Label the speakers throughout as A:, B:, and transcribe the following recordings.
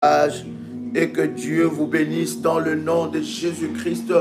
A: Et que Dieu vous bénisse dans le nom de Jésus-Christ.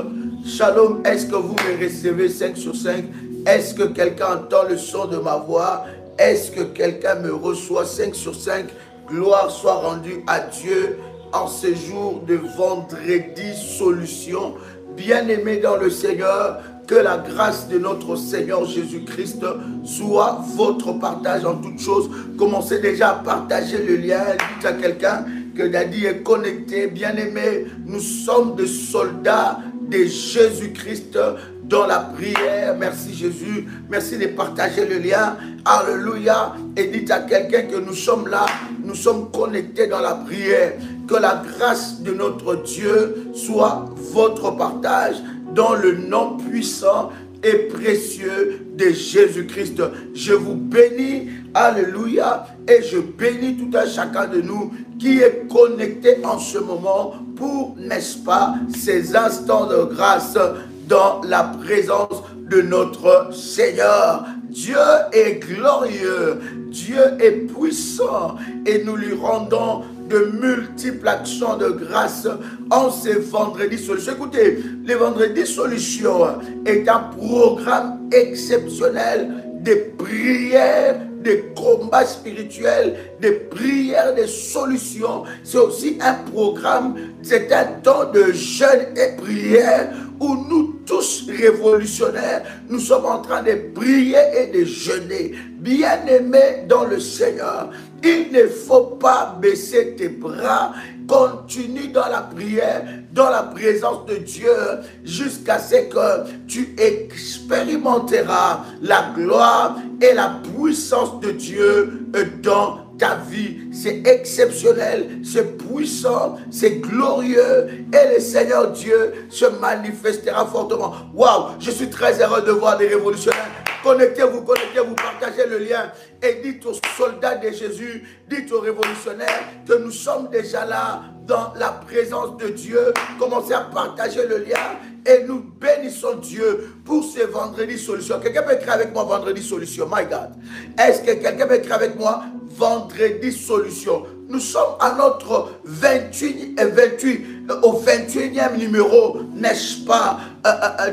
A: Shalom, est-ce que vous me recevez 5 sur 5? Est-ce que quelqu'un entend le son de ma voix? Est-ce que quelqu'un me reçoit 5 sur 5? Gloire soit rendue à Dieu en ce jour de vendredi solution. Bien-aimés dans le Seigneur, que la grâce de notre Seigneur Jésus-Christ soit votre partage en toutes choses. Commencez déjà à partager le lien. Dites à quelqu'un que Daddy est connecté. Bien-aimé, nous sommes des soldats de Jésus-Christ dans la prière. Merci Jésus. Merci de partager le lien. Alléluia. Et dites à quelqu'un que nous sommes là. Nous sommes connectés dans la prière. Que la grâce de notre Dieu soit votre partage dans le nom puissant et précieux de Jésus-Christ. Je vous bénis, alléluia, et je bénis tout un chacun de nous qui est connecté en ce moment pour, n'est-ce pas, ces instants de grâce dans la présence de notre Seigneur. Dieu est glorieux, Dieu est puissant, et nous lui rendons de multiples actions de grâce en ces vendredis solutions. Écoutez, les vendredis solutions est un programme exceptionnel de prières, de combats spirituels, de prières, de solutions. C'est aussi un programme, c'est un temps de jeûne et prière où nous tous révolutionnaires, nous sommes en train de prier et de jeûner. Bien-aimés dans le Seigneur, il ne faut pas baisser tes bras. Continue dans la prière, dans la présence de Dieu, jusqu'à ce que tu expérimenteras la gloire et la puissance de Dieu dans ta vie. C'est exceptionnel, c'est puissant, c'est glorieux, et le Seigneur Dieu se manifestera fortement. Waouh, je suis très heureux de voir des révolutionnaires. Connectez-vous, partagez le lien et dites aux soldats de Jésus, dites aux révolutionnaires que nous sommes déjà là dans la présence de Dieu. Commencez à partager le lien et nous bénissons Dieu pour ce vendredi solution. Quelqu'un peut écrire avec moi vendredi solution? My God. Est-ce que quelqu'un peut écrire avec moi vendredi solution? Nous sommes à notre 21e numéro, n'est-ce pas,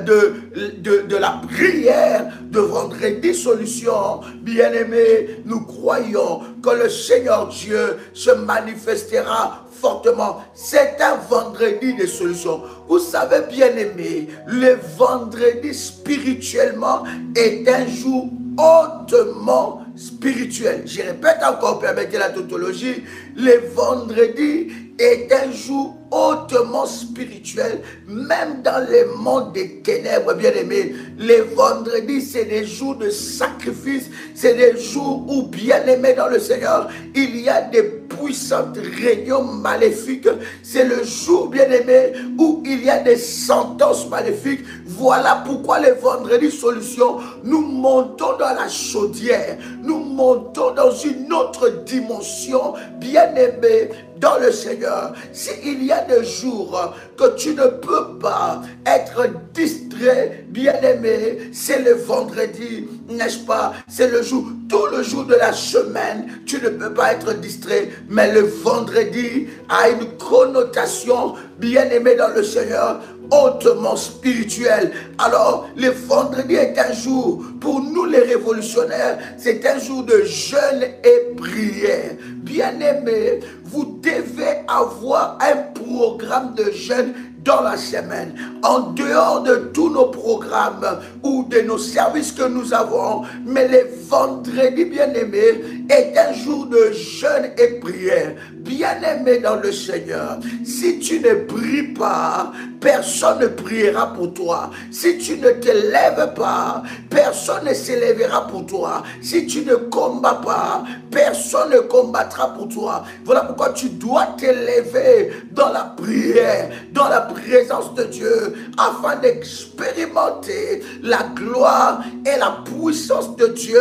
A: de la prière de vendredi solution. Bien-aimés, nous croyons que le Seigneur Dieu se manifestera fortement. C'est un vendredi de solution. Vous savez, bien-aimés, le vendredi spirituellement est un jour hautement spirituel. Je répète encore, permettez la tautologie, le vendredi est un jour hautement spirituel, même dans le monde des ténèbres, bien-aimés. Les vendredis, c'est des jours de sacrifice, c'est des jours où, bien-aimés dans le Seigneur, il y a des puissantes réunions maléfiques. C'est le jour, bien-aimé, où il y a des sentences maléfiques. Voilà pourquoi les vendredis solutions, nous montons dans la chaudière, nous montons dans une autre dimension, bien-aimé dans le Seigneur. S'il y a des jours que tu ne peux pas être distrait, bien-aimé, c'est le vendredi, n'est-ce pas? C'est le jour, tout le jour de la semaine, tu ne peux pas être distrait, mais le vendredi a une connotation, bien-aimé dans le Seigneur, hautement spirituel. Alors, le vendredi est un jour, pour nous les révolutionnaires, c'est un jour de jeûne et prière. Bien-aimés, vous devez avoir un programme de jeûne dans la semaine, en dehors de tous nos programmes ou de nos services que nous avons, mais le vendredi, bien-aimé, est un jour de jeûne et prière. Bien-aimé dans le Seigneur, si tu ne pries pas, personne ne priera pour toi. Si tu ne te lèves pas, personne ne s'élèvera pour toi. Si tu ne combats pas, personne ne combattra pour toi. Voilà pourquoi tu dois t'élever dans la prière, dans la présence de Dieu, afin d'expérimenter la gloire et la puissance de Dieu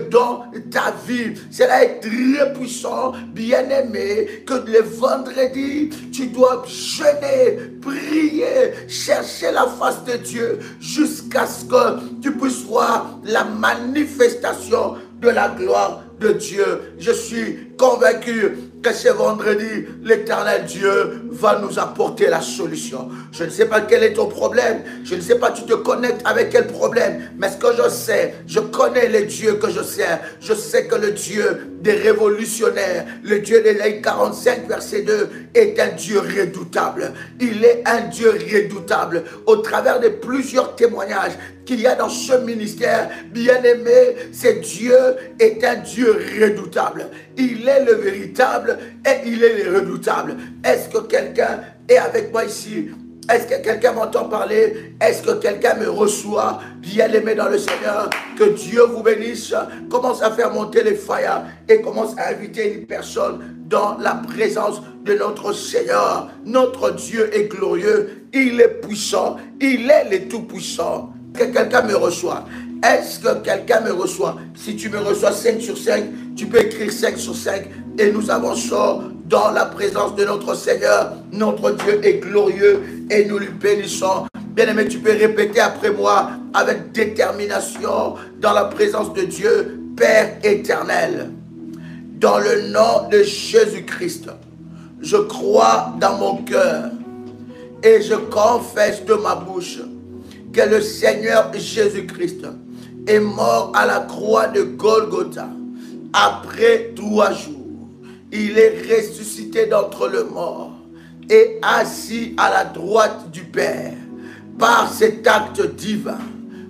A: dans ta vie. Cela est très puissant, bien-aimé, que le vendredi, tu dois jeûner, prier, chercher la face de Dieu jusqu'à ce que tu puisses voir la manifestation de la gloire de Dieu. Je suis convaincu que ce vendredi, l'Éternel Dieu va nous apporter la solution. Je ne sais pas quel est ton problème. Je ne sais pas tu te connectes avec quel problème. Mais ce que je sais, je connais le Dieu que je sers. Je sais que le Dieu des révolutionnaires, le Dieu d'Ésaïe 45, verset 2, est un Dieu redoutable. Il est un Dieu redoutable. Au travers de plusieurs témoignages qu'il y a dans ce ministère, bien-aimé, ce Dieu est un Dieu redoutable. Il est le véritable et il est le redoutable. Est-ce que quelqu'un est avec moi ici? Est-ce que quelqu'un m'entend parler? Est-ce que quelqu'un me reçoit? Bien-aimé dans le Seigneur, que Dieu vous bénisse. Commence à faire monter les fire et commence à inviter une personne dans la présence de notre Seigneur. Notre Dieu est glorieux, il est puissant, il est le tout-puissant. Que quelqu'un me reçoit. Est-ce que quelqu'un me reçoit? Si tu me reçois 5 sur 5, tu peux écrire 5 sur 5 et nous avançons dans la présence de notre Seigneur. Notre Dieu est glorieux et nous lui bénissons. Bien-aimé, tu peux répéter après moi avec détermination dans la présence de Dieu, Père éternel. Dans le nom de Jésus-Christ, je crois dans mon cœur et je confesse de ma bouche que le Seigneur Jésus-Christ est mort à la croix de Golgotha. Après 3 jours, il est ressuscité d'entre les morts et assis à la droite du Père. Par cet acte divin,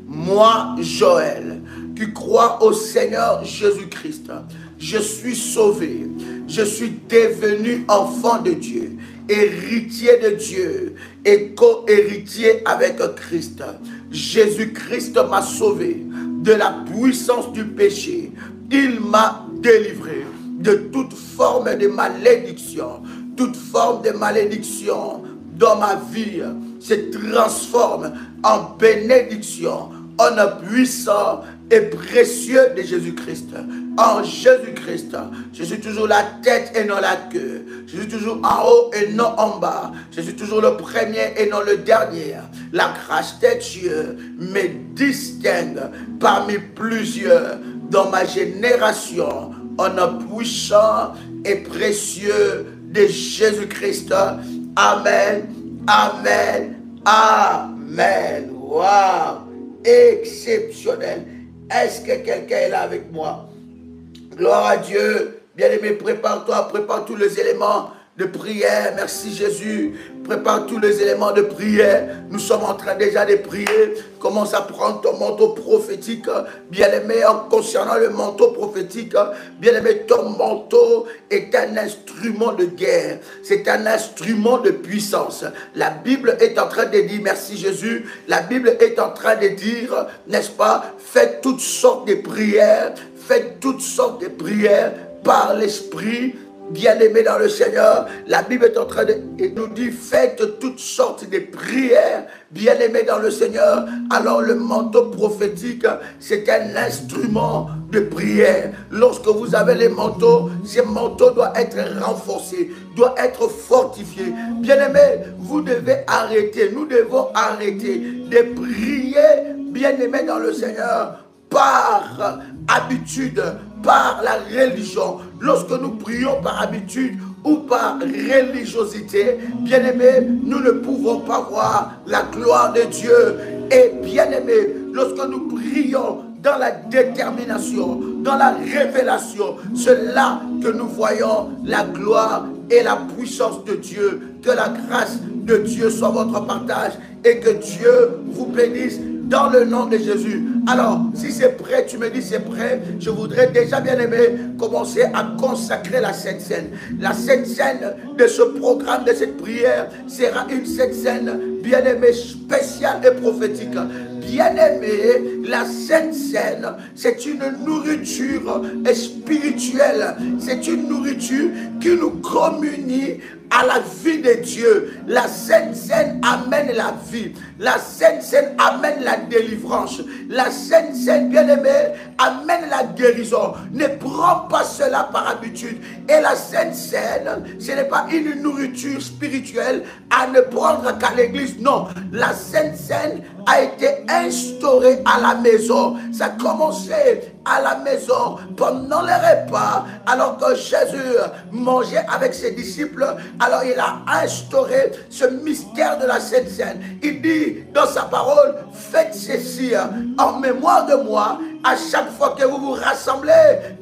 A: moi, Joël, qui crois au Seigneur Jésus-Christ, je suis sauvé, je suis devenu enfant de Dieu, héritier de Dieu et co-héritier avec Christ. Jésus-Christ m'a sauvé de la puissance du péché. Il m'a délivré de toute forme de malédiction. Toute forme de malédiction dans ma vie se transforme en bénédiction, en un puissant et précieux de Jésus-Christ. En Jésus-Christ, je suis toujours la tête et non la queue. Je suis toujours en haut et non en bas. Je suis toujours le premier et non le dernier. La grâce de Dieu me distingue parmi plusieurs dans ma génération en un puissant et précieux de Jésus-Christ. Amen, amen, amen. Waouh, exceptionnel. Est-ce que quelqu'un est là avec moi? Gloire à Dieu. Bien-aimé, prépare-toi, prépare tous les éléments de prière. Merci Jésus. Prépare tous les éléments de prière. Nous sommes en train déjà de prier. Commence à prendre ton manteau prophétique. Bien-aimé, en concernant le manteau prophétique, bien-aimé, ton manteau est un instrument de guerre. C'est un instrument de puissance. La Bible est en train de dire, merci Jésus, la Bible est en train de dire, n'est-ce pas, faites toutes sortes de prières. Faites toutes sortes de prières par l'Esprit. Bien-aimés dans le Seigneur, la Bible est en train de nous dire, faites toutes sortes de prières, bien-aimés dans le Seigneur. Alors le manteau prophétique, c'est un instrument de prière. Lorsque vous avez les manteaux, ces manteaux doivent être renforcés, doivent être fortifiés. Bien-aimés, vous devez arrêter, nous devons arrêter de prier, bien-aimés dans le Seigneur, par habitude, par la religion. Lorsque nous prions par habitude ou par religiosité, bien-aimés, nous ne pouvons pas voir la gloire de Dieu. Et bien-aimés, lorsque nous prions dans la détermination, dans la révélation, c'est là que nous voyons la gloire et la puissance de Dieu. Que la grâce de Dieu soit votre partage et que Dieu vous bénisse dans le nom de Jésus. Alors, si c'est prêt, tu me dis c'est prêt, je voudrais déjà, bien aimé, commencer à consacrer la Sainte Seine. La Sainte Seine de ce programme, de cette prière, sera une Sainte Seine, bien aimée, spéciale et prophétique. Bien-aimé, la Sainte Seine, c'est une nourriture spirituelle. C'est une nourriture qui nous communie à la vie de Dieu. La Sainte Seine amène la vie. La Sainte Seine amène la délivrance. La Sainte Seine, bien-aimé, amène la guérison. Ne prends pas cela par habitude. Et la Sainte Seine, ce n'est pas une nourriture spirituelle à ne prendre qu'à l'église. Non, la Sainte Seine a été instaurée à la la maison. Ça a commencé à la maison pendant les repas, alors que Jésus mangeait avec ses disciples. Alors il a instauré ce mystère de la Sainte Seine. Il dit dans sa parole, faites ceci en mémoire de moi à chaque fois que vous vous rassemblez.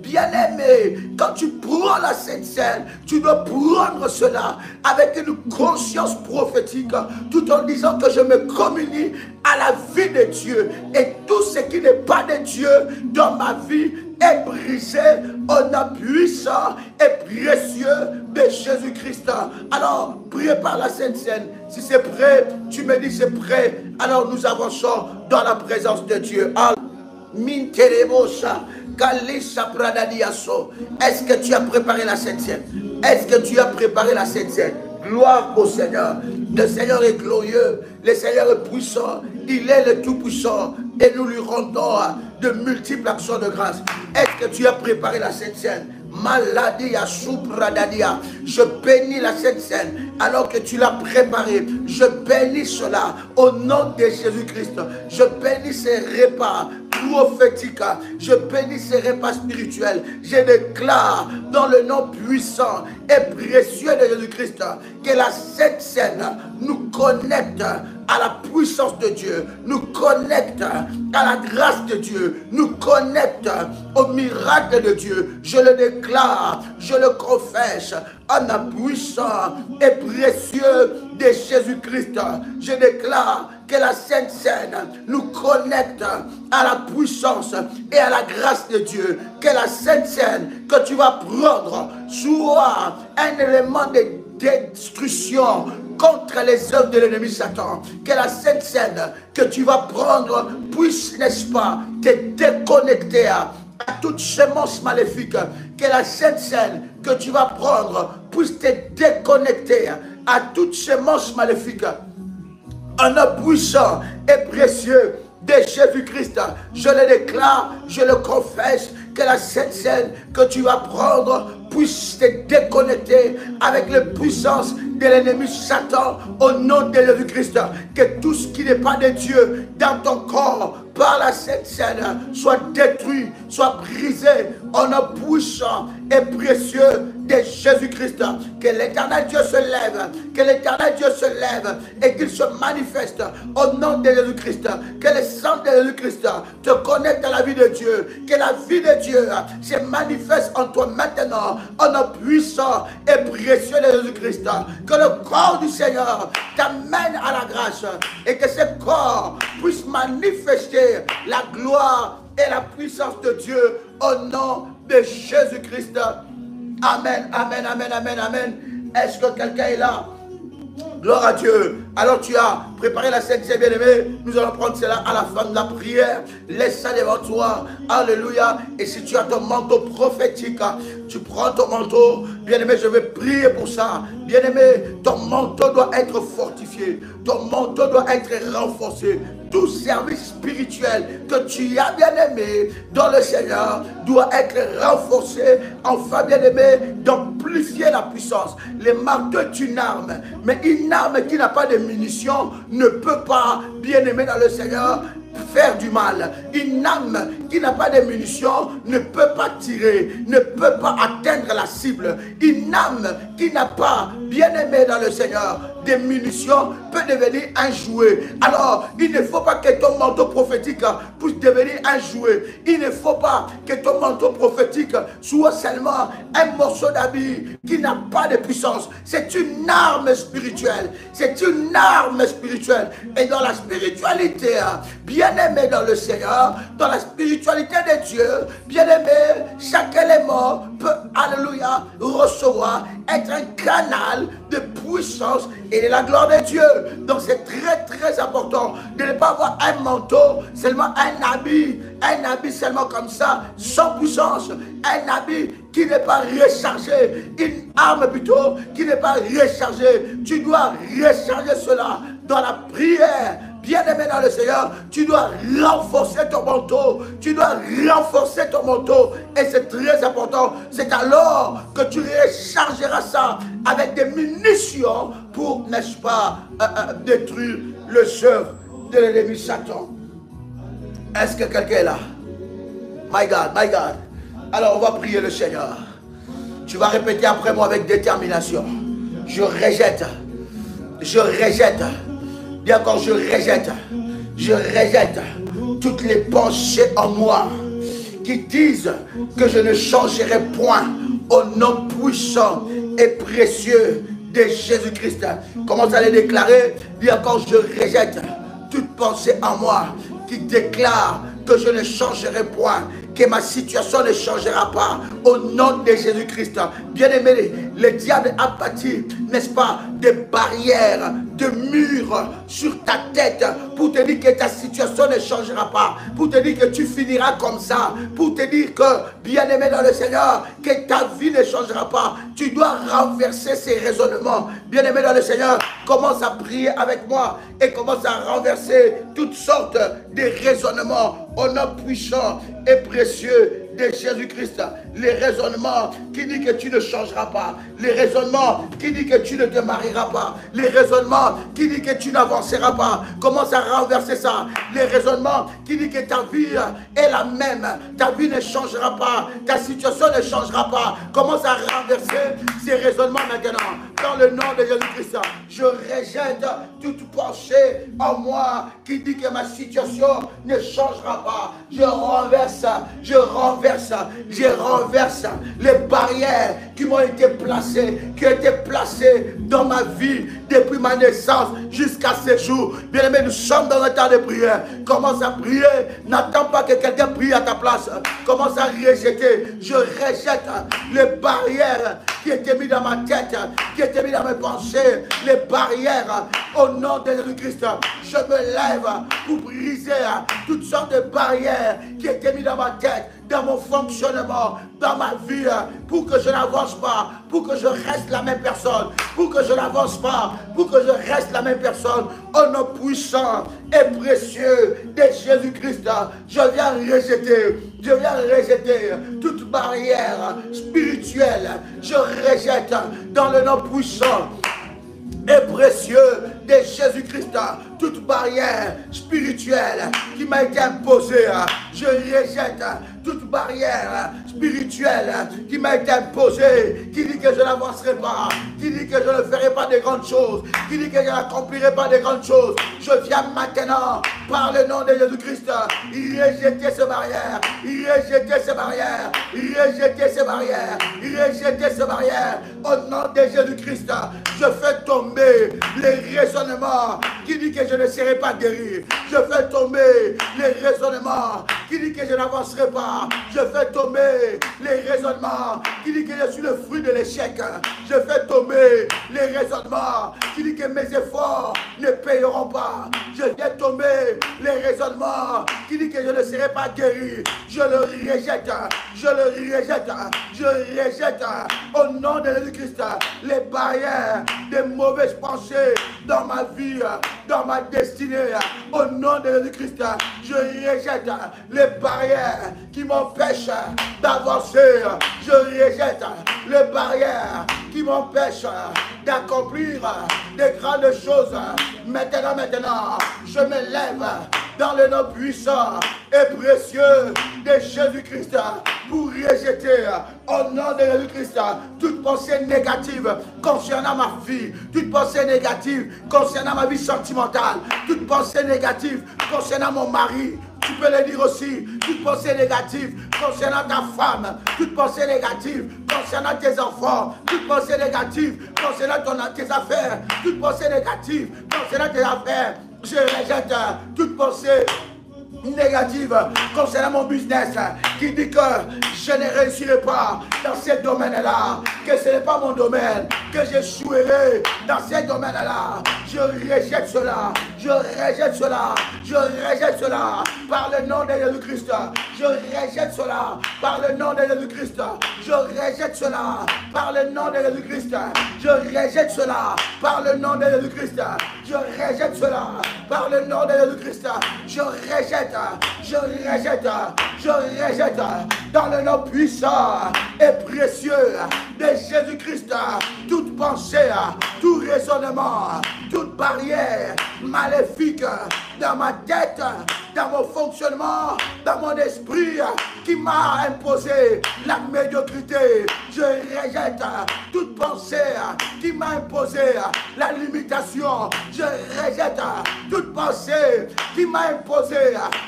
A: Bien-aimé, quand tu prends la Sainte Seine, tu dois prendre cela avec une conscience prophétique, tout en disant que je me communie à la vie de Dieu, et tout ce qui n'est pas de Dieu dans ma vie est brisé au nom puissant et précieux de Jésus-Christ. Alors, prépare la Sainte Seine. Si c'est prêt, tu me dis c'est prêt. Alors nous avançons dans la présence de Dieu. Est-ce que tu as préparé la Sainte Seine? Est-ce que tu as préparé la Sainte Seine? Gloire au Seigneur. Le Seigneur est glorieux. Le Seigneur est puissant. Il est le Tout-Puissant. Et nous lui rendons de multiples actions de grâce. Est-ce que tu as préparé la Sainte Seine? Maladia Supradadia. Je bénis la Sainte Seine alors que tu l'as préparée. Je bénis cela au nom de Jésus-Christ. Je bénis ces repas prophétiques. Je bénis ces repas spirituels. Je déclare dans le nom puissant et précieux de Jésus-Christ que la Sainte Seine nous connecte à la puissance de Dieu, nous connecte à la grâce de Dieu, nous connecte au miracle de Dieu. Je le déclare, je le confesse en la puissance et précieux de Jésus-Christ. Je déclare que la Sainte Seine nous connecte à la puissance et à la grâce de Dieu. Que la Sainte Seine que tu vas prendre soit un élément de destruction contre les œuvres de l'ennemi Satan. Que la Sainte Seine que tu vas prendre puisse, n'est-ce pas, te déconnecter à toute sémence maléfique. Que la Sainte Seine que tu vas prendre puisse te déconnecter à toute sémence maléfique. En nom puissant et précieux de Jésus-Christ, je le déclare, je le confesse, que la Sainte Seine que tu vas prendre puisse te déconnecter avec les puissances de l'ennemi Satan au nom de Jésus-Christ. Que tout ce qui n'est pas de Dieu dans ton corps par la Sainte Seine soit détruit, soit brisé au nom puissant et précieux de Jésus-Christ. Que l'Éternel Dieu se lève, que l'Éternel Dieu se lève et qu'il se manifeste au nom de Jésus-Christ. Que le sang de Jésus-Christ te connecte à la vie de Dieu. Que la vie de Dieu se manifeste en toi maintenant au nom puissant et précieux de Jésus-Christ. Que le corps du Seigneur t'amène à la grâce et que ce corps puisse manifester la gloire et la puissance de Dieu au nom de Jésus-Christ. Amen, amen, amen, amen, amen. Est-ce que quelqu'un est là? Gloire à Dieu. Alors tu as préparé la Sainte Seine, bien-aimé. Nous allons prendre cela à la fin de la prière. Laisse ça devant toi. Alléluia. Et si tu as ton manteau prophétique, tu prends ton manteau. Bien-aimé, je vais prier pour ça. Bien-aimé, ton manteau doit être fortifié. Ton manteau doit être renforcé. Tout service spirituel que tu as, bien-aimé, dans le Seigneur, doit être renforcé. Enfin, bien-aimé, d'amplifier la puissance. Les marteaux est une arme, mais une arme qui n'a pas de munitions ne peut pas, bien-aimé dans le Seigneur, faire du mal. Une arme qui n'a pas de munitions ne peut pas tirer, ne peut pas atteindre la cible. Une arme qui n'a pas, bien-aimé dans le Seigneur, des munitions peut devenir un jouet. Alors, il ne faut pas que ton manteau prophétique puisse devenir un jouet. Il ne faut pas que ton manteau prophétique soit seulement un morceau d'habit qui n'a pas de puissance. C'est une arme spirituelle. C'est une arme spirituelle. Et dans la spiritualité, bien-aimé dans le Seigneur, dans la spiritualité de Dieu, bien-aimé, chaque élément peut, alléluia, recevoir, être un canal de puissance et de la gloire de Dieu. Donc c'est très très important de ne pas avoir un manteau, seulement un habit seulement comme ça, sans puissance, un habit qui n'est pas rechargé, une arme plutôt qui n'est pas rechargée. Tu dois recharger cela dans la prière. Bien-aimé dans le Seigneur, tu dois renforcer ton manteau. Tu dois renforcer ton manteau. Et c'est très important. C'est alors que tu rechargeras ça avec des munitions pour, n'est-ce pas, détruire le œuvre de l'ennemi Satan. Est-ce que quelqu'un est là? My God, my God. Alors on va prier le Seigneur. Tu vas répéter après moi avec détermination. Je rejette. Je rejette. Bien encore, je rejette. Je rejette toutes les pensées en moi qui disent que je ne changerai point au nom puissant et précieux de Jésus-Christ. Commence à les déclarer. Dis encore, je rejette toute pensée en moi qui déclare que je ne changerai point, que ma situation ne changera pas au nom de Jésus-Christ. Bien-aimé, le diable a bâti, n'est-ce pas, des barrières, de murs sur ta tête pour te dire que ta situation ne changera pas, pour te dire que tu finiras comme ça, pour te dire que, bien-aimé dans le Seigneur, que ta vie ne changera pas. Tu dois renverser ces raisonnements. Bien-aimé dans le Seigneur, commence à prier avec moi et commence à renverser toutes sortes de raisonnements au nom puissant et précieux de Jésus-Christ. Les raisonnements qui disent que tu ne changeras pas, les raisonnements qui disent que tu ne te marieras pas, les raisonnements qui disent que tu n'avanceras pas, commence à renverser ça. Les raisonnements qui disent que ta vie est la même, ta vie ne changera pas, ta situation ne changera pas, commence à renverser ces raisonnements maintenant. Dans le nom de Jésus-Christ, je rejette toute pensée en moi qui dit que ma situation ne changera pas. Je renverse les barrières qui m'ont été placées, qui ont été placées dans ma vie depuis ma naissance jusqu'à ce jour. Bien-aimé, nous sommes dans un temps de prière. Commence à prier. N'attends pas que quelqu'un prie à ta place. Commence à rejeter. Je rejette les barrières qui étaient mises dans ma tête, qui étaient mises dans mes pensées, les barrières au nom de Jésus-Christ. Je me lève pour briser toutes sortes de barrières qui étaient mises dans ma tête, dans mon fonctionnement, dans ma vie, pour que je n'avance pas, pour que je reste la même personne, pour que je n'avance pas, pour que je reste la même personne. Au nom puissant et précieux de Jésus-Christ, je viens rejeter toute barrière spirituelle. Je rejette dans le nom puissant et précieux de Jésus-Christ toute barrière spirituelle qui m'a été imposée. Je rejette toute barrière spirituelle qui m'a été imposée, qui dit que je n'avancerai pas, qui dit que je ne ferai pas de grandes choses, qui dit que je n'accomplirai pas de grandes choses. Je viens maintenant, par le nom de Jésus-Christ, rejeter ces barrières, rejeter ces barrières, rejeter ces barrières, rejeter ces barrières. Au nom de Jésus-Christ, je fais tomber les raisonnements qui dit que je ne serai pas guéri. Je fais tomber les raisonnements qui dit que je n'avancerai pas. Je fais tomber les raisonnements qui dit que je suis le fruit de l'échec. Je fais tomber les raisonnements qui dit que mes efforts ne payeront pas. Je fais tomber les raisonnements qui dit que je ne serai pas guéri. Je le rejette. Je le rejette. Je rejette au nom de Jésus-Christ les barrières des mauvaises pensées dans ma vie, dans ma destinée. Au nom de Jésus-Christ, je rejette les barrières qui m'empêchent d'avancer. Je rejette les barrières qui m'empêchent d'accomplir des grandes choses. Maintenant, je me lève dans le nom puissant et précieux de Jésus-Christ pour rejeter au nom de Jésus-Christ toute pensée négative concernant ma vie, toute pensée négative concernant ma vie sentimentale, toute pensée négative concernant mon mari. Tu peux le dire aussi, toute pensée négative concernant ta femme, toute pensée négative concernant tes enfants, toute pensée négative concernant tes affaires, toute pensée négative concernant tes affaires. Je rejette toute pensée négative concernant mon business qui dit que je ne réussirai pas dans ce domaine-là, que ce n'est pas mon domaine, que j'échouerai dans ce domaine-là. Je rejette cela, je rejette cela, je rejette cela par le nom de Jésus-Christ. Je rejette cela par le nom de Jésus-Christ. Je rejette cela par le nom de Jésus-Christ. Je rejette cela par le nom de Jésus-Christ. Je rejette cela par le nom de Jésus-Christ. Je rejette, je rejette, je rejette dans le nom puissant et précieux de Jésus-Christ toute pensée, tout raisonnement, toute barrière maléfique dans ma tête, dans mon fonctionnement, dans mon esprit, qui m'a imposé la médiocrité. Je rejette toute pensée qui m'a imposé la limitation. Je rejette toute pensée qui m'a imposé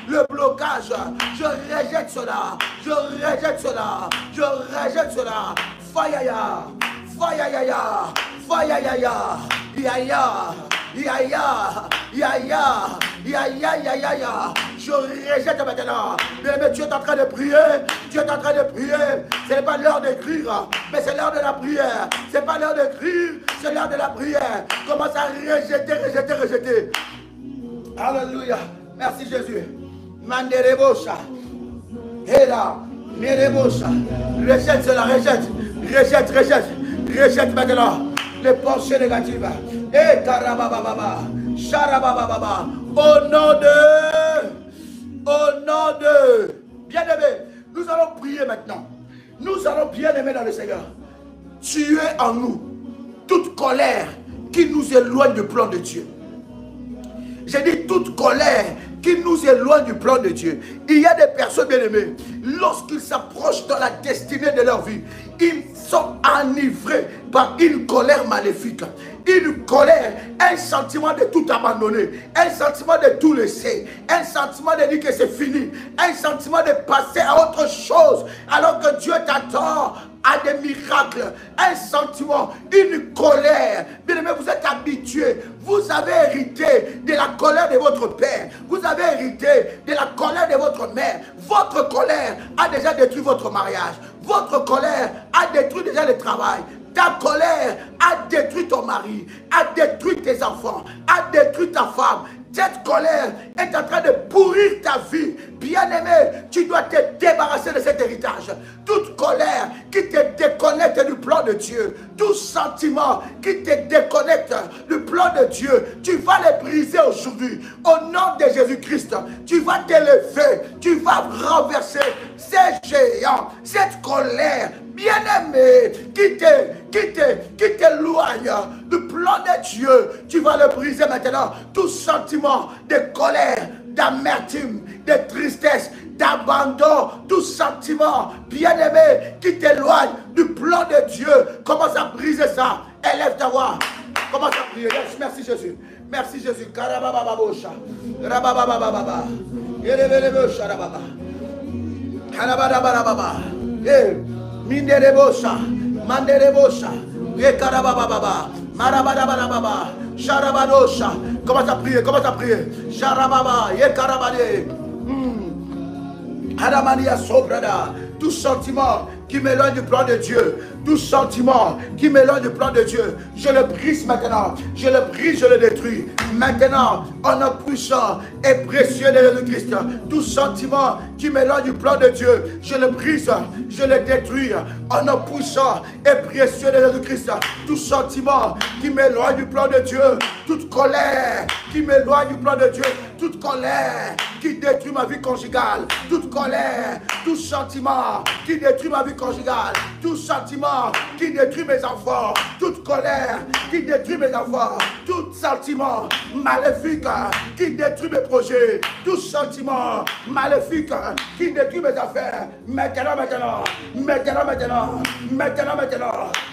A: le blocage. Je rejette cela. Je rejette cela. Je rejette cela. Fayaya. Fayaya. Fayaya. Yaya. Yaya. Yaya. Yaya. Yaya. Je rejette maintenant. Mais tu es en train de prier. Tu es en train de prier. Ce n'est pas l'heure d'écrire, mais c'est l'heure de la prière. Ce n'est pas l'heure d'écrire, c'est l'heure de la prière. Commence à rejeter, rejeter, rejeter. Alléluia. Merci Jésus. Manderebosha. Hela. Nerebosha. Rejette cela, rejette. Rejette, rejette. Rejette maintenant les pensées négatives. Et karabababa. Sharabababa. Au nom de, bien-aimé, nous allons prier maintenant. Nous allons bien aimer dans le Seigneur. Tuer en nous toute colère qui nous éloigne du plan de Dieu. J'ai dit toute colère qui nous éloigne du plan de Dieu. Il y a des personnes bien-aimées, lorsqu'ils s'approchent dans la destinée de leur vie, ils sont enivrés par une colère maléfique. Une colère, un sentiment de tout abandonner, un sentiment de tout laisser, un sentiment de dire que c'est fini, un sentiment de passer à autre chose, alors que Dieu t'attend à des miracles, un sentiment, une colère. Bien aimé, vous êtes habitués, vous avez hérité de la colère de votre père, vous avez hérité de la colère de votre mère. Votre colère a déjà détruit votre mariage, votre colère a détruit déjà le travail. Ta colère a détruit ton mari, a détruit tes enfants, a détruit ta femme. Cette colère est en train de pourrir ta vie. Bien-aimé, tu dois te débarrasser de cet héritage. Toute colère qui te déconnecte du plan de Dieu, tout sentiment qui te déconnecte du plan de Dieu, tu vas les briser aujourd'hui. Au nom de Jésus-Christ, tu vas t'élever, tu vas renverser ces géants, cette colère, bien-aimé, qui t'éloigne du plan de Dieu. Tu vas le briser maintenant. Tout sentiment de colère, d'amertume, de tristesse, d'abandon, tout sentiment, bien-aimé, qui t'éloigne du plan de Dieu. Commence à briser ça. Élève ta voix. Commence à prier. Merci Jésus. Merci Jésus. Karababababosha. Rabababababa. Elebelebosha rababa. Karababababa. Minderebosha. Manderebosha. Yekarabababa. Marabadabadababa. Sharabadosha. Commence à prier, commence à prier. Sharababa. Yekarabade. Hadamania sobrada. Tout sentiment qui m'éloigne du plan de Dieu, tout sentiment qui m'éloigne du plan de Dieu, je le brise maintenant, je le brise, je le détruis. Maintenant, en nom puissant et précieux de Jésus-Christ, tout sentiment qui m'éloigne du plan de Dieu, je le brise, je le détruis. En nom puissant et précieux de Jésus-Christ, tout sentiment qui m'éloigne du plan de Dieu, toute colère qui m'éloigne du plan de Dieu, toute colère qui détruit ma vie conjugale, toute colère, tout sentiment qui détruit ma vie conjugale, tout sentiment qui détruit mes enfants, toute colère qui détruit mes enfants, tout sentiment maléfique qui détruit mes projets, tout sentiment maléfique qui détruit mes affaires, maintenant,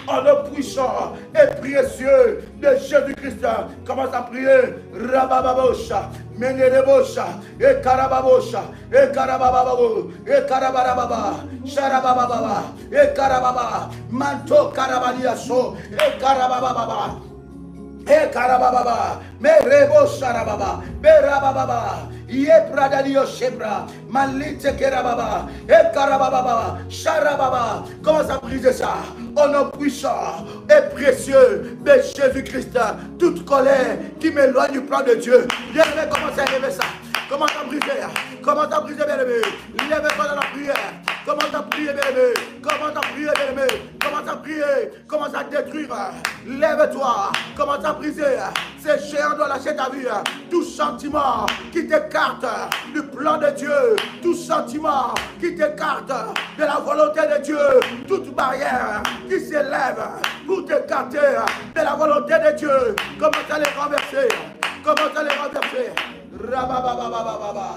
A: en le puissant et précieux de Jésus-Christ, commence à prier. Rabababosha, Menerebosha, et Karababosha, et Karabababo, et Karabarababa, Sharabababa, et Karababa, Manto Karabaliaso, et Karabababa. E karababa, me rebo sharababa, berababa, ye pradalio shebra, malite kerababa, e karababa, sharababa. Commence à briser ça, au nom puissant et précieux de Jésus-Christ. Toute colère qui m'éloigne du plan de Dieu, viens commencer à lever ça. Comment t'as brisé? Comment t'as brisé, bien-aimé? Lève-toi dans la prière. Comment t'as prié, bien-aimé? Comment t'as prié, bien-aimé? Comment t'as prié? Comment t'as détruire? Lève-toi. Comment t'as brisé? Ces géants doivent lâcher ta vie. Tout sentiment qui t'écarte du plan de Dieu. Tout sentiment qui t'écarte de la volonté de Dieu. Toute barrière qui s'élève pour t'écarter de la volonté de Dieu. Comment t'as les renverser? Comment t'as les renverser? Rabababababa.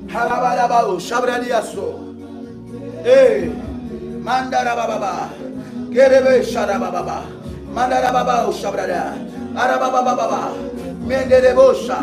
A: Halabalabao, Shabradiaso. Eh, Mandarababa. Kerebe Sharababa. Mandarababa, Shabrada. Arabababa. Menderebosha.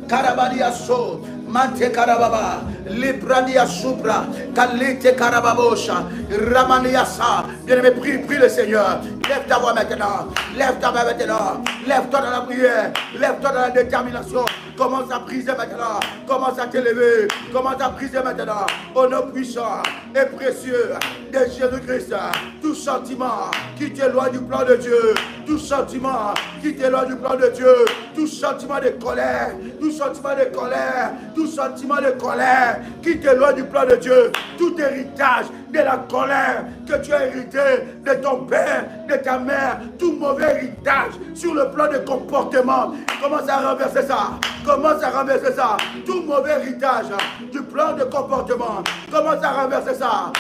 A: Karabadiaso. Mante Karababa. Libradia Supra. Kalite Karababosha. Ramaniasa. Bien-aimé, prie le Seigneur. Lève ta voix maintenant. Lève ta voix maintenant. Lève-toi dans la prière. Lève-toi dans la détermination. Commence à priser maintenant. Commence à t'élever. Commence à priser maintenant. Au nom puissant et précieux de Jésus-Christ. Tout sentiment qui t'éloigne du plan de Dieu. Tout sentiment qui t'éloigne du plan de Dieu. Tout sentiment de colère. Tout sentiment de colère. Tout sentiment de colère qui t'éloigne du plan de Dieu. Tout héritage de la colère que tu as hérité de ton père, de ta mère, tout mauvais héritage sur le plan de comportement. Commence à renverser ça. Commence à renverser ça. Tout mauvais héritage du plan de comportement. Commence à renverser ça.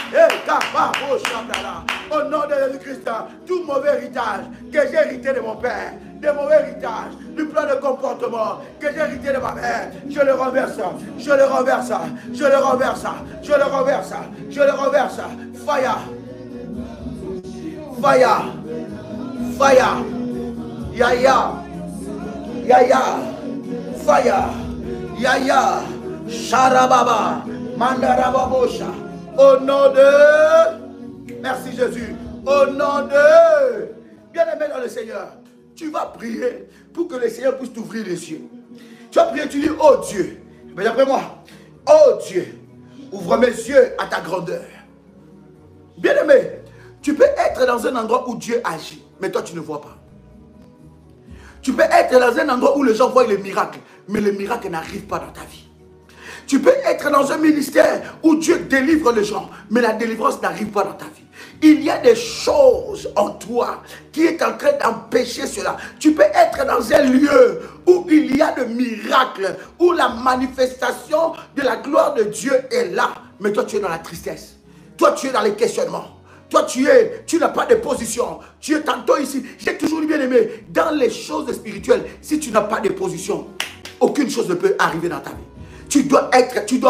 A: Au nom de Jésus-Christ, tout mauvais héritage que j'ai hérité de mon père, de mauvais héritage, du plan de comportement que j'ai hérité de ma mère, je le renverse, je le renverse, je le renverse, je le renverse, je le renverse. Fire, fire, fire, yaya, yaya, fire, yaya, sharababa, mandarababosha. Au nom de, merci Jésus, au nom de, bien-aimé dans le Seigneur, tu vas prier pour que le Seigneur puisse t'ouvrir les yeux. Tu vas prier, tu dis, oh Dieu, mais d'après moi, oh Dieu, ouvre mes yeux à ta grandeur. Bien-aimé, tu peux être dans un endroit où Dieu agit, mais toi tu ne vois pas. Tu peux être dans un endroit où les gens voient les miracles, mais les miracles n'arrivent pas dans ta vie. Tu peux être dans un ministère où Dieu délivre les gens, mais la délivrance n'arrive pas dans ta vie. Il y a des choses en toi qui est en train d'empêcher cela. Tu peux être dans un lieu où il y a de miracles, où la manifestation de la gloire de Dieu est là, mais toi tu es dans la tristesse. Toi tu es dans les questionnements. Toi tu n'as pas de position. Tu es tantôt ici. J'ai toujours dit, bien aimé, dans les choses spirituelles, si tu n'as pas de position, aucune chose ne peut arriver dans ta vie. Tu dois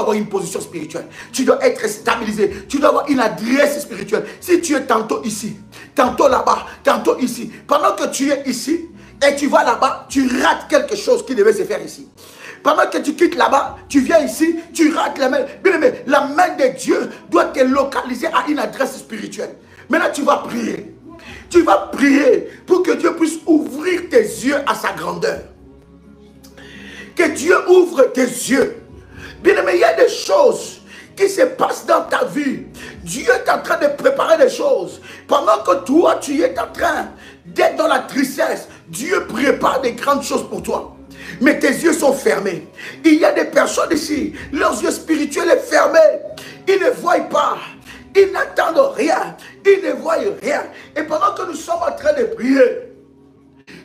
A: avoir une position spirituelle. Tu dois être stabilisé. Tu dois avoir une adresse spirituelle. Si tu es tantôt ici, tantôt là-bas, tantôt ici, pendant que tu es ici et tu vas là-bas, tu rates quelque chose qui devait se faire ici. Pendant que tu quittes là-bas, tu viens ici, tu rates la main. Bien aimé, la main de Dieu doit te localiser à une adresse spirituelle. Maintenant, tu vas prier. Tu vas prier pour que Dieu puisse ouvrir tes yeux à sa grandeur. Que Dieu ouvre tes yeux. Bien aimé, il y a des choses qui se passent dans ta vie. Dieu est en train de préparer des choses. Pendant que toi, tu es en train d'être dans la tristesse, Dieu prépare des grandes choses pour toi. Mais tes yeux sont fermés. Il y a des personnes ici, leurs yeux spirituels sont fermés. Ils ne voient pas. Ils n'entendent rien. Ils ne voient rien. Et pendant que nous sommes en train de prier,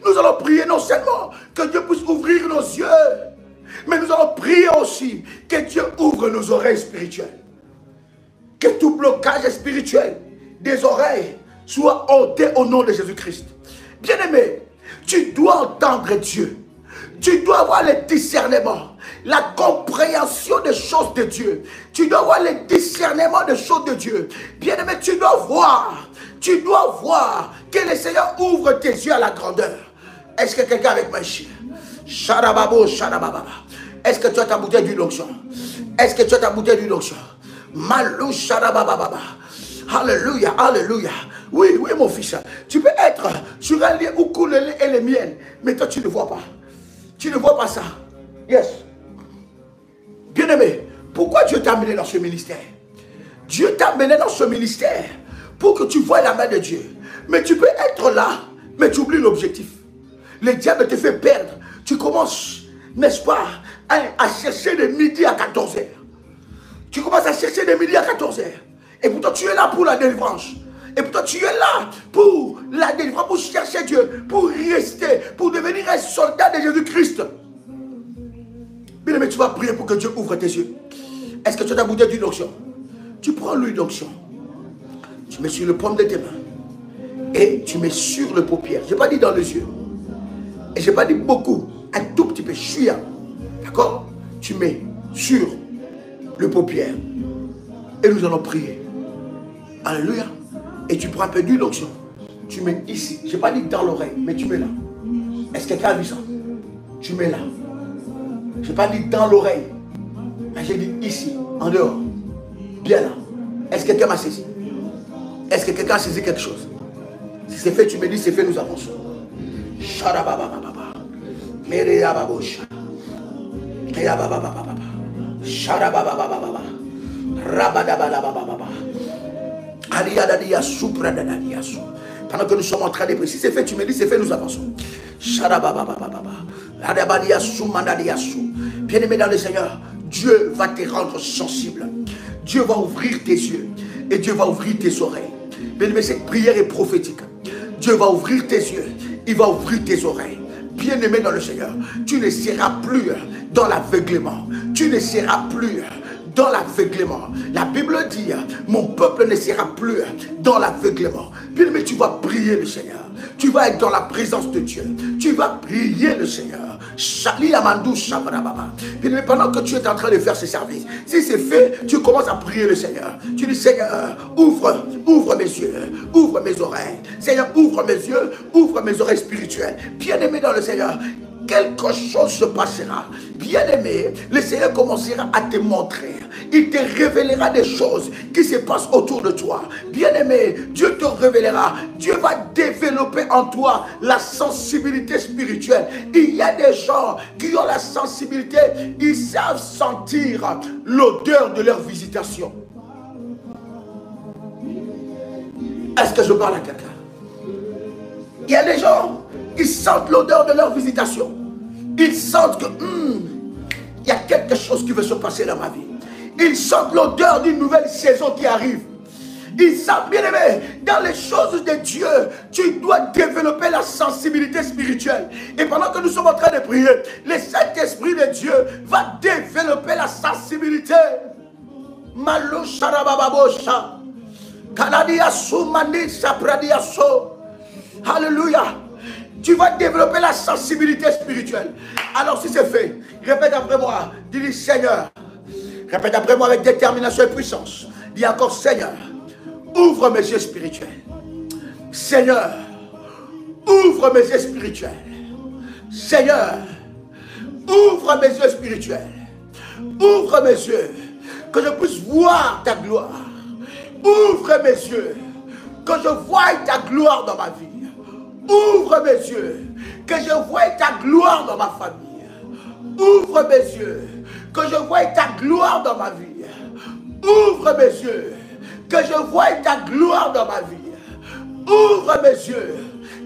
A: nous allons prier non seulement que Dieu puisse ouvrir nos yeux, mais nous allons prier aussi que Dieu ouvre nos oreilles spirituelles. Que tout blocage spirituel des oreilles soit ôté au nom de Jésus-Christ. Bien-aimé, tu dois entendre Dieu. Tu dois avoir le discernement, la compréhension des choses de Dieu. Tu dois avoir le discernement des choses de Dieu. Bien-aimé, tu dois voir que le Seigneur ouvre tes yeux à la grandeur. Est-ce que quelqu'un avec moi ici? Sharababo, sharababa. Est-ce que tu as ta bouteille d'huile d'onction? Est-ce que tu as ta bouteille d'huile d'onction? Malou sharababa. Alléluia, alléluia. Oui, oui, mon fils. Tu peux être sur un lieu où coule le lait et le miel, mais toi, tu ne vois pas. Tu ne vois pas ça. Yes. Bien-aimé, pourquoi Dieu t'a amené dans ce ministère? Dieu t'a amené dans ce ministère pour que tu vois la main de Dieu. Mais tu peux être là, mais tu oublies l'objectif. Le diable te fait perdre. Tu commences, n'est-ce pas, à chercher de midi à 14h. Tu commences à chercher de midi à 14h. Et pourtant, tu es là pour la délivrance. Et pourtant, tu es là pour la délivrance, pour chercher Dieu, pour rester, pour devenir un soldat de Jésus-Christ. Bien aimé, tu vas prier pour que Dieu ouvre tes yeux. Est-ce que tu as ta bouteille d'huile d'onction? Tu prends l'huile d'onction. Tu mets sur le paume de tes mains. Et tu mets sur le paupière. Je n'ai pas dit dans les yeux. Et je n'ai pas dit beaucoup. Un tout petit peu, chouïa. D'accord? Tu mets sur le paupière. Et nous allons prier. Alléluia. Et tu prends un peu d'huile d'onction. Tu mets ici. Je n'ai pas dit dans l'oreille, mais tu mets là. Est-ce que quelqu'un a vu ça? Tu mets là. Je n'ai pas dit dans l'oreille. Mais j'ai dit ici, en dehors. Bien là. Est-ce que quelqu'un m'a saisi? Est-ce que quelqu'un a saisi quelque chose? Si c'est fait, tu me dis c'est fait, nous avançons. Sharababababa. Mereyababosha. Keyabababababa. Sharabababababa. Rabadababababa. Aliyadadiyasu, pradadadiyasu. Pendant que nous sommes en train de prier, si c'est fait, tu me dis c'est fait, nous avançons. Sharabababababa. Radabadiyasu, mandadiyasu. Bien-aimé dans le Seigneur, Dieu va te rendre sensible. Dieu va ouvrir tes yeux et Dieu va ouvrir tes oreilles. Bien-aimé, cette prière est prophétique. Dieu va ouvrir tes yeux, il va ouvrir tes oreilles. Bien-aimé dans le Seigneur, tu ne seras plus dans l'aveuglement. Tu ne seras plus dans l'aveuglement. La Bible dit, mon peuple ne sera plus dans l'aveuglement. Bien-aimé, tu vas prier le Seigneur. Tu vas être dans la présence de Dieu. Tu vas prier le Seigneur. Bien-aimé, pendant que tu es en train de faire ce service, si c'est fait, tu commences à prier le Seigneur. Tu dis, Seigneur, ouvre mes yeux, ouvre mes oreilles. Seigneur, ouvre mes yeux, ouvre mes oreilles spirituelles. Bien-aimé dans le Seigneur, quelque chose se passera. Bien-aimé, le Seigneur commencera à te montrer. Il te révélera des choses qui se passent autour de toi. Bien-aimé, Dieu te révélera. Dieu va développer en toi la sensibilité spirituelle. Il y a des gens qui ont la sensibilité. Ils savent sentir l'odeur de leur visitation. Est-ce que je parle à quelqu'un? Il y a des gens qui sentent l'odeur de leur visitation. Ils sentent que il y a quelque chose qui veut se passer dans ma vie. Ils sentent l'odeur d'une nouvelle saison qui arrive. Ils savent, bien aimé, dans les choses de Dieu, tu dois développer la sensibilité spirituelle. Et pendant que nous sommes en train de prier, le Saint-Esprit de Dieu va développer la sensibilité. Malo sharabababosha. Kanadiyasu mandi sapradiyaso. Alléluia. Tu vas développer la sensibilité spirituelle. Alors si c'est fait, répète après moi. Dis Seigneur. Répète après moi avec détermination et puissance. Dis encore Seigneur, ouvre mes yeux spirituels. Seigneur, ouvre mes yeux spirituels. Seigneur, ouvre mes yeux spirituels. Ouvre mes yeux, que je puisse voir ta gloire. Ouvre mes yeux, que je voie ta gloire dans ma vie. Ouvre mes yeux, que je voie ta gloire dans ma famille. Ouvre mes yeux, que je voie ta gloire dans ma vie. Ouvre mes yeux, que je voie ta gloire dans ma vie. Ouvre mes yeux,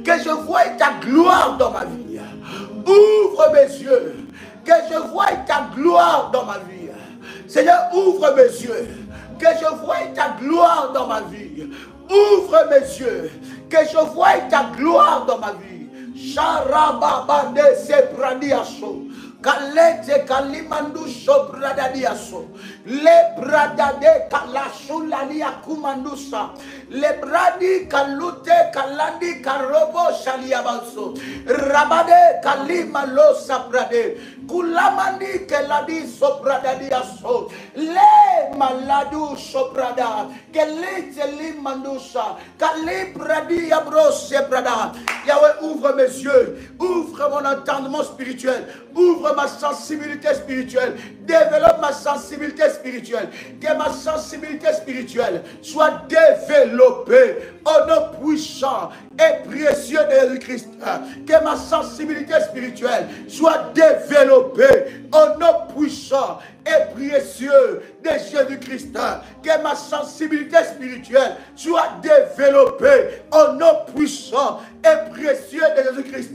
A: que je voie ta gloire dans ma vie. Ouvre mes yeux, que je voie ta gloire dans ma vie. Seigneur, ouvre mes yeux, que je voie ta gloire dans ma vie. Ouvre mes yeux, que je voie ta gloire dans ma vie. Sharababande sepradiaso. Kalete kalimandu sobradadiaso. Le bradade kalasulalia kumandusa. Le bradi kalute kalandi karobo shaliabaso. Rabade kalimalo saprade. Kulamandi keladi sobradadiaso. Le maladu sobrada. Kelete limandusa. Kalibradi abro sebrada. Yahweh, ouvre mes yeux. Ouvre mon entendement spirituel. Ouvre ma sensibilité spirituelle. Développe ma sensibilité spirituelle. Que ma sensibilité spirituelle soit développée au nom puissant et précieux de Jésus-Christ. Que ma sensibilité spirituelle soit développée au nom puissant et précieux de Jésus-Christ. Que ma sensibilité spirituelle soit développée au nom puissant et précieux de Jésus-Christ.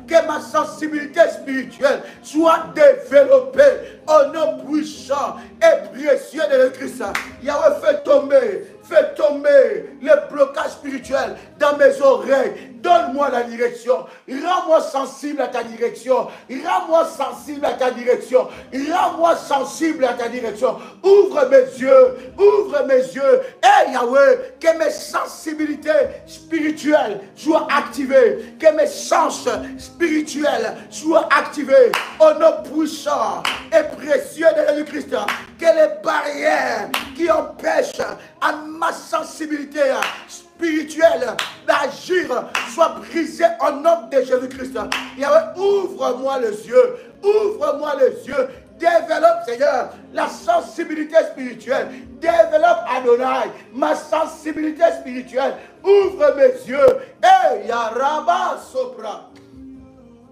A: Que ma sensibilité spirituelle soit développée au nom puissant et précieux de Jésus-Christ. Yahweh, fais tomber le blocage spirituel dans mes oreilles. Donne-moi la direction. Rends-moi sensible à ta direction. Rends-moi sensible à ta direction. Rends-moi sensible à ta direction. Ouvre mes yeux. Ouvre mes yeux. Hey Yahweh, que mes sensibilités spirituelles soient activées. Que mes sens spirituels soient activés. Au nom puissant et précieux de Jésus-Christ. Que les barrières qui empêchent à ma sensibilité spirituelle d'agir soient brisées au nom de Jésus-Christ. Yahweh, ouvre-moi les yeux. Ouvre-moi les yeux. Développe, Seigneur, la sensibilité spirituelle. Développe, Adonai, ma sensibilité spirituelle. Ouvre mes yeux. Eh, Yaraba Sopra.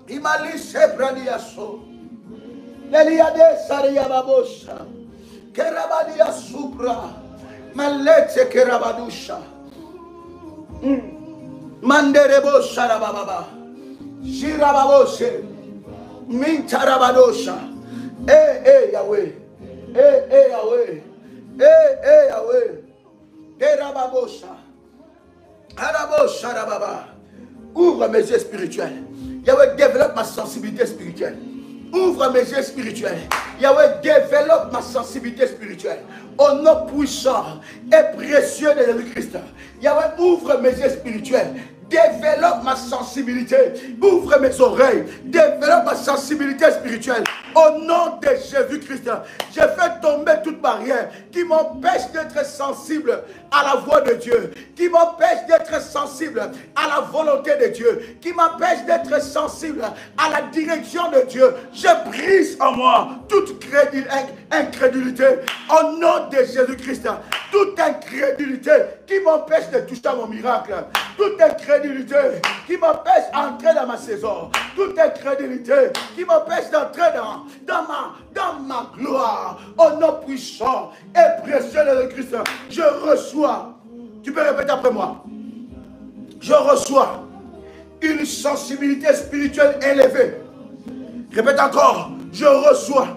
A: Imali Sebraniaso. Neliade Sariyababosha. Kerabadia Supra. Malete Kerabadusha. Manderebo Sharababa. Shirababoshe. Mintarabadosha. Yahweh. Yahweh. Yahweh. Kerababosha. Arabosha Rababa. Ouvre mes yeux spirituels. Yahweh, développe ma sensibilité spirituelle. Ouvre mes yeux spirituels. Yahweh, développe ma sensibilité spirituelle. Au nom puissant et précieux de Jésus-Christ. Yahweh, ouvre mes yeux spirituels. Développe ma sensibilité. Ouvre mes oreilles. Développe ma sensibilité spirituelle. Au nom de Jésus-Christ, je fais tomber toute barrière qui m'empêche d'être sensible à la voix de Dieu, qui m'empêche d'être sensible à la volonté de Dieu, qui m'empêche d'être sensible à la direction de Dieu. Je brise en moi toute incrédulité. Au nom de Jésus-Christ, toute incrédulité qui m'empêche de toucher à mon miracle, toute incrédulité qui m'empêche d'entrer dans ma saison, toute incrédulité qui m'empêche d'entrer dans ma gloire, au nom puissant et précieux de Christ, je reçois, tu peux répéter après moi, je reçois une sensibilité spirituelle élevée. Répète encore, je reçois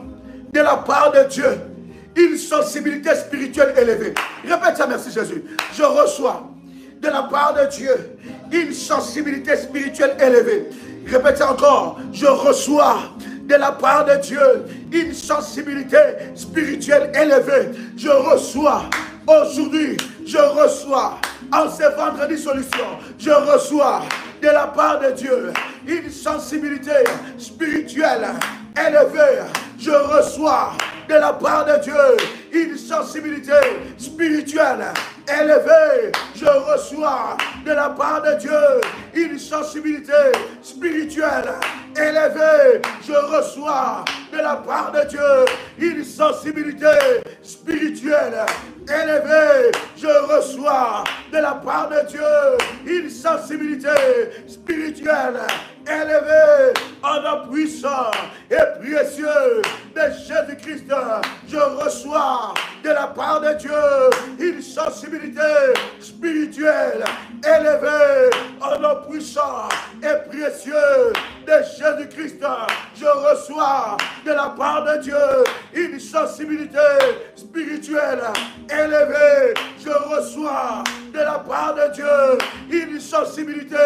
A: de la part de Dieu une sensibilité spirituelle élevée. Répète ça, merci Jésus. Je reçois de la part de Dieu une sensibilité spirituelle élevée. Répète ça encore, je reçois de la part de Dieu une sensibilité spirituelle élevée. Je reçois aujourd'hui, je reçois en ce vendredi solution, je reçois de la part de Dieu une sensibilité spirituelle élevée. Je reçois de la part de Dieu une sensibilité spirituelle élevée. Je reçois de la part de Dieu une sensibilité spirituelle élevée. Je reçois de la part de Dieu une sensibilité spirituelle élevée. Je reçois de la part de Dieu une sensibilité spirituelle élevée. En nom puissant et précieux de Jésus-Christ, je reçois de la part de Dieu une sensibilité spirituelle élevée. En nom puissant et précieux de Jésus-Christ, je reçois de la part de Dieu une sensibilité spirituelle élevée. Je reçois de la part de Dieu une sensibilité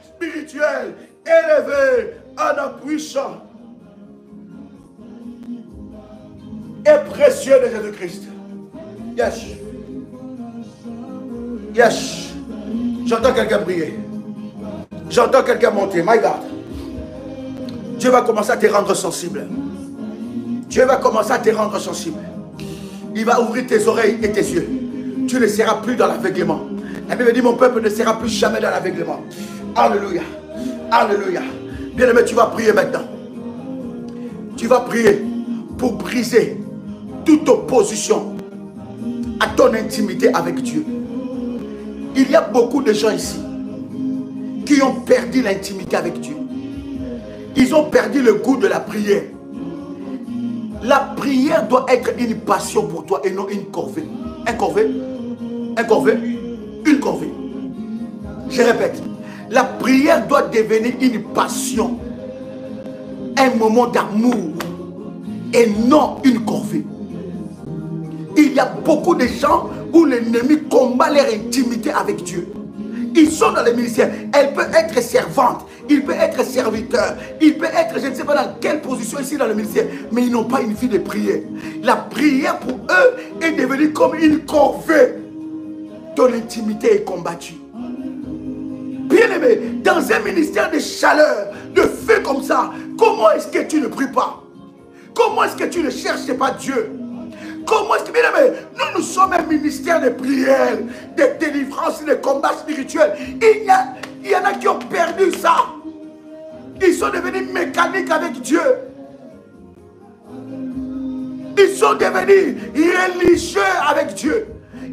A: spirituelle élevée. En nom puissant et précieux de Jésus-Christ. Yes. Yes. J'entends quelqu'un prier. J'entends quelqu'un monter. My God. Dieu va commencer à te rendre sensible. Dieu va commencer à te rendre sensible. Il va ouvrir tes oreilles et tes yeux. Tu ne seras plus dans l'aveuglement. La Bible dit, mon peuple ne sera plus jamais dans l'aveuglement. Alléluia. Alléluia. Bien-aimé, tu vas prier maintenant. Tu vas prier pour briser toute opposition à ton intimité avec Dieu. Il y a beaucoup de gens ici qui ont perdu l'intimité avec Dieu. Ils ont perdu le goût de la prière. La prière doit être une passion pour toi et non une corvée. Un corvée? Un corvée? Une corvée. Je répète, la prière doit devenir une passion, un moment d'amour et non une corvée. Il y a beaucoup de gens où l'ennemi combat leur intimité avec Dieu. Ils sont dans les ministères. Elle peut être servante, il peut être serviteur, il peut être, je ne sais pas dans quelle position ici dans le ministère, mais ils n'ont pas une vie de prière. La prière pour eux est devenue comme une corvée. Ton intimité est combattue. Bien aimé, dans un ministère de chaleur, de feu comme ça, comment est-ce que tu ne pries pas? Comment est-ce que tu ne cherches pas Dieu? Comment est-ce que, bien aimé, nous sommes un ministère de prière, de délivrance, de combat spirituel. Il y en a qui ont perdu ça. Ils sont devenus mécaniques avec Dieu. Ils sont devenus religieux avec Dieu.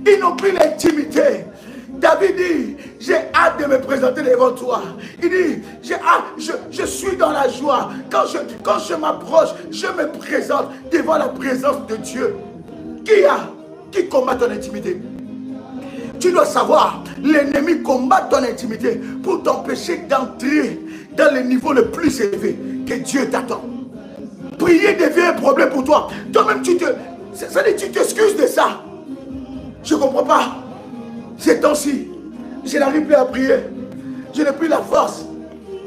A: Ils n'ont plus l'intimité. David dit, j'ai hâte de me présenter devant toi. Il dit, j'ai hâte, je suis dans la joie. Quand je m'approche, je me présente devant la présence de Dieu. Qui combat ton intimité? Tu dois savoir, l'ennemi combat ton intimité pour t'empêcher d'entrer dans le niveau le plus élevé que Dieu t'attend. Prier devient un problème pour toi. Toi-même, tu t'excuses de ça. Je ne comprends pas. Ces temps-ci, je n'arrive plus à prier. Je n'ai plus la force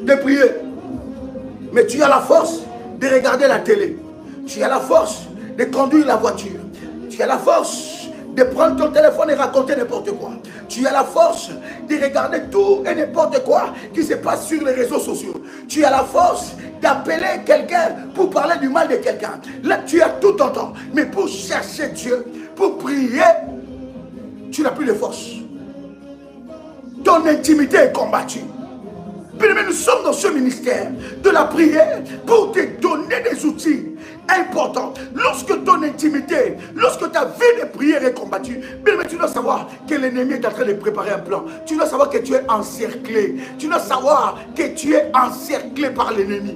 A: de prier. Mais tu as la force de regarder la télé. Tu as la force de conduire la voiture. Tu as la force de prendre ton téléphone et raconter n'importe quoi. Tu as la force de regarder tout et n'importe quoi qui se passe sur les réseaux sociaux. Tu as la force d'appeler quelqu'un pour parler du mal de quelqu'un. Là, tu as tout ton temps. Mais pour chercher Dieu, pour prier, tu n'as plus de force. Ton intimité est combattue. Bien aimé, nous sommes dans ce ministère de la prière pour te donner des outils importants. Lorsque ton intimité, lorsque ta vie de prière est combattue, bien aimé, tu dois savoir que l'ennemi est en train de préparer un plan. Tu dois savoir que tu es encerclé. Tu dois savoir que tu es encerclé par l'ennemi.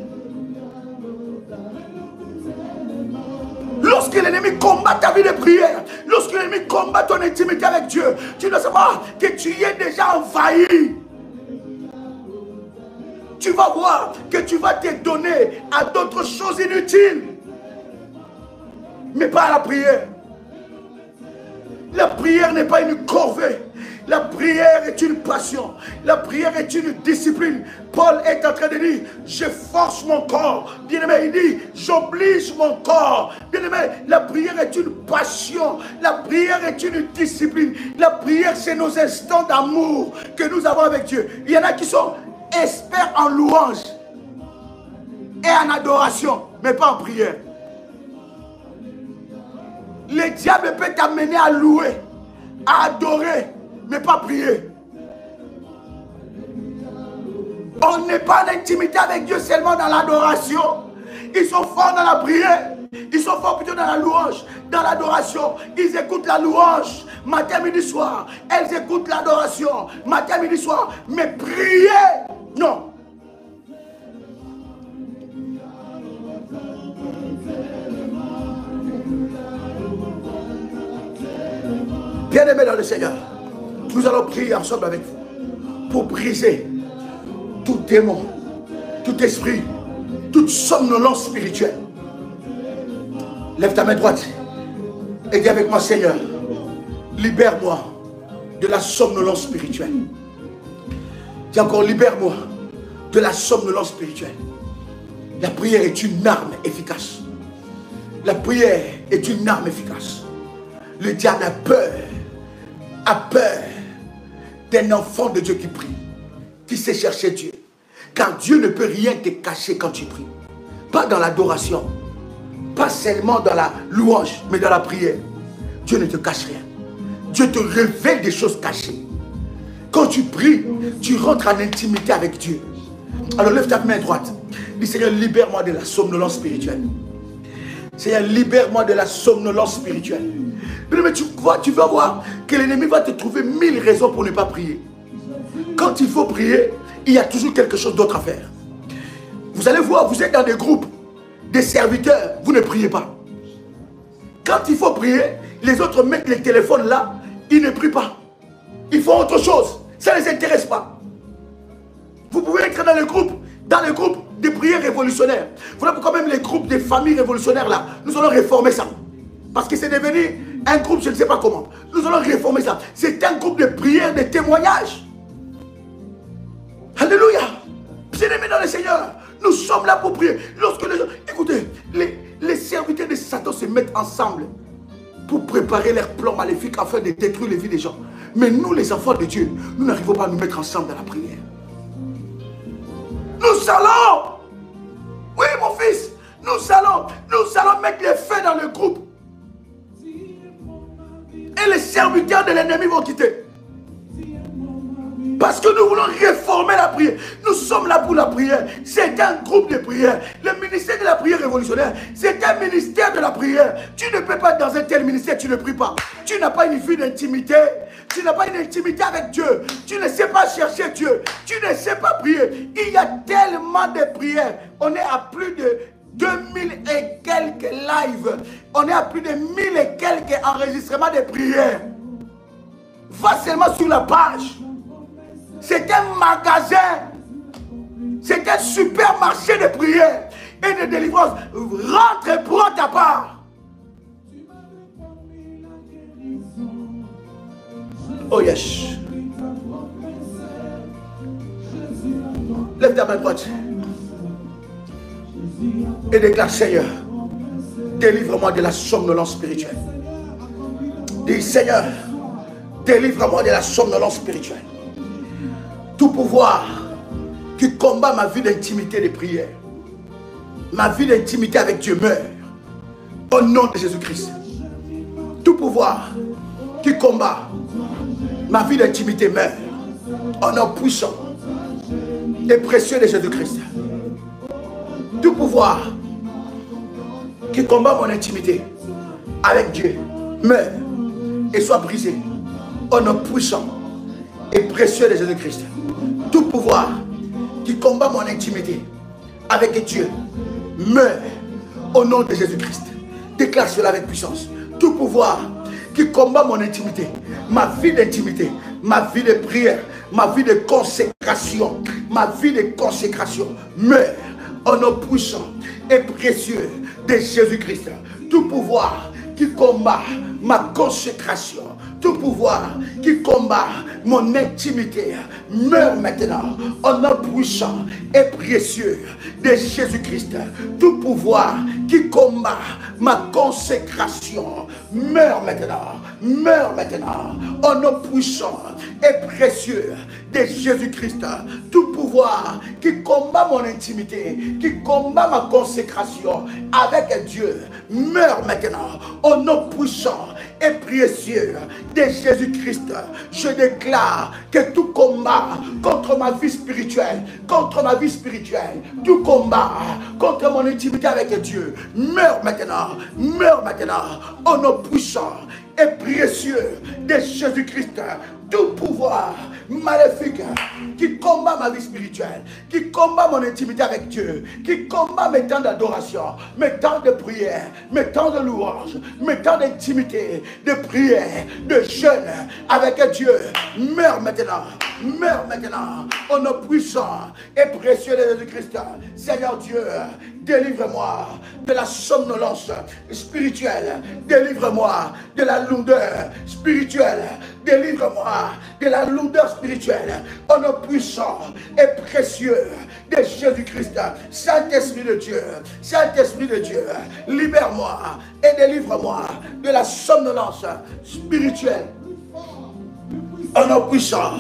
A: Lorsque l'ennemi combat ta vie de prière, lorsque l'ennemi combat ton intimité avec Dieu, tu dois savoir que tu y es déjà envahi. Tu vas voir que tu vas te donner à d'autres choses inutiles, mais pas à la prière. La prière n'est pas une corvée. La prière est une passion. La prière est une discipline. Paul est en train de dire, je force mon corps. Bien-aimé, il dit, j'oblige mon corps. Bien-aimé, la prière est une passion. La prière est une discipline. La prière, c'est nos instants d'amour que nous avons avec Dieu. Il y en a qui sont experts en louange et en adoration, mais pas en prière. Le diable peut t'amener à louer, à adorer, mais pas prier. On n'est pas en intimité avec Dieu seulement dans l'adoration. Ils sont forts dans la prière. Ils sont forts plutôt dans la louange, dans l'adoration. Ils écoutent la louange matin, midi, soir. Elles écoutent l'adoration matin, midi, soir. Mais prier, non. Bien-aimés dans le Seigneur, nous allons prier ensemble avec vous pour briser tout démon, tout esprit, toute somnolence spirituelle. Lève ta main droite et dis avec moi, Seigneur, libère-moi de la somnolence spirituelle. Dis encore, libère-moi de la somnolence spirituelle. La prière est une arme efficace. La prière est une arme efficace. Le diable a peur d'un enfant de Dieu qui prie, qui sait chercher Dieu. Car Dieu ne peut rien te cacher quand tu pries. Pas dans l'adoration, pas seulement dans la louange, mais dans la prière. Dieu ne te cache rien. Dieu te révèle des choses cachées. Quand tu pries, tu rentres en intimité avec Dieu. Alors lève ta main droite. Dis, Seigneur, libère-moi de la somnolence spirituelle. Seigneur, libère-moi de la somnolence spirituelle. Mais tu vas voir que l'ennemi va te trouver 1000 raisons pour ne pas prier. Quand il faut prier, il y a toujours quelque chose d'autre à faire. Vous allez voir, vous êtes dans des groupes, des serviteurs, vous ne priez pas. Quand il faut prier, les autres mettent les téléphones là, ils ne prient pas. Ils font autre chose, ça ne les intéresse pas. Vous pouvez être dans les groupes de prières révolutionnaires. Voilà pourquoi même les groupes des familles révolutionnaires là, nous allons réformer ça. Parce que c'est devenu un groupe, je ne sais pas comment. Nous allons réformer ça. C'est un groupe de prière, de témoignages. Alléluia. Bien-aimés dans le Seigneur, nous sommes là pour prier. Lorsque les gens, écoutez, les serviteurs de Satan se mettent ensemble pour préparer leurs plans maléfiques afin de détruire les vies des gens. Mais nous, les enfants de Dieu, nous n'arrivons pas à nous mettre ensemble dans la prière. Nous allons, oui mon fils, nous allons mettre les faits dans le groupe. Et les serviteurs de l'ennemi vont quitter. Parce que nous voulons réformer la prière. Nous sommes là pour la prière. C'est un groupe de prière. Le ministère de la prière révolutionnaire, c'est un ministère de la prière. Tu ne peux pas être dans un tel ministère, tu ne pries pas. Tu n'as pas une vie d'intimité. Tu n'as pas une intimité avec Dieu. Tu ne sais pas chercher Dieu. Tu ne sais pas prier. Il y a tellement de prières. On est à plus de 2000 et quelques lives. On est à plus de 1000 et quelques enregistrements de prières. Va seulement sur la page. C'est un magasin. C'est un supermarché de prière et de délivrance. Rentre et prends ta part. Oh yes. Lève ta main droite et déclare: Seigneur, délivre-moi de la somnolence spirituelle. Dis: Seigneur, délivre-moi de la somnolence spirituelle. Tout pouvoir qui combat ma vie d'intimité de prière, ma vie d'intimité avec Dieu meurt au nom de Jésus-Christ. Tout pouvoir qui combat ma vie d'intimité meurt au nom puissant et précieux de Jésus-Christ. Tout pouvoir qui combat mon intimité avec Dieu meurt et soit brisé au nom puissant et précieux de Jésus-Christ. Tout pouvoir qui combat mon intimité avec Dieu meurt au nom de Jésus-Christ. Déclare cela avec puissance. Tout pouvoir qui combat mon intimité, ma vie d'intimité, ma vie de prière, ma vie de consécration, meurt au nom puissant et précieux de Jésus-Christ. Tout pouvoir qui combat ma consécration, tout pouvoir qui combat mon intimité meurt maintenant au nom puissant et précieux de Jésus-Christ. Tout pouvoir qui combat ma consécration meurt maintenant au nom puissant et précieux de Jésus-Christ. Tout pouvoir qui combat mon intimité, qui combat ma consécration avec Dieu meurt maintenant au nom puissant et précieux de Jésus-Christ. Je déclare que tout combat contre ma vie spirituelle, tout combat contre mon intimité avec Dieu meurt maintenant au nom puissant et précieux de Jésus-Christ. Tout pouvoir maléfique qui combat ma vie spirituelle, qui combat mon intimité avec Dieu, qui combat mes temps d'adoration, mes temps de prière, mes temps de louange, mes temps d'intimité, de prière, de jeûne avec Dieu, meurt maintenant au nom puissant et précieux de Jésus-Christ. Seigneur Dieu, délivre-moi de la somnolence spirituelle, délivre-moi de la lourdeur spirituelle, délivre-moi de la lourdeur spirituelle au nom puissant et précieux de Jésus-Christ. Saint-Esprit de Dieu, libère-moi et délivre-moi de la somnolence spirituelle au nom puissant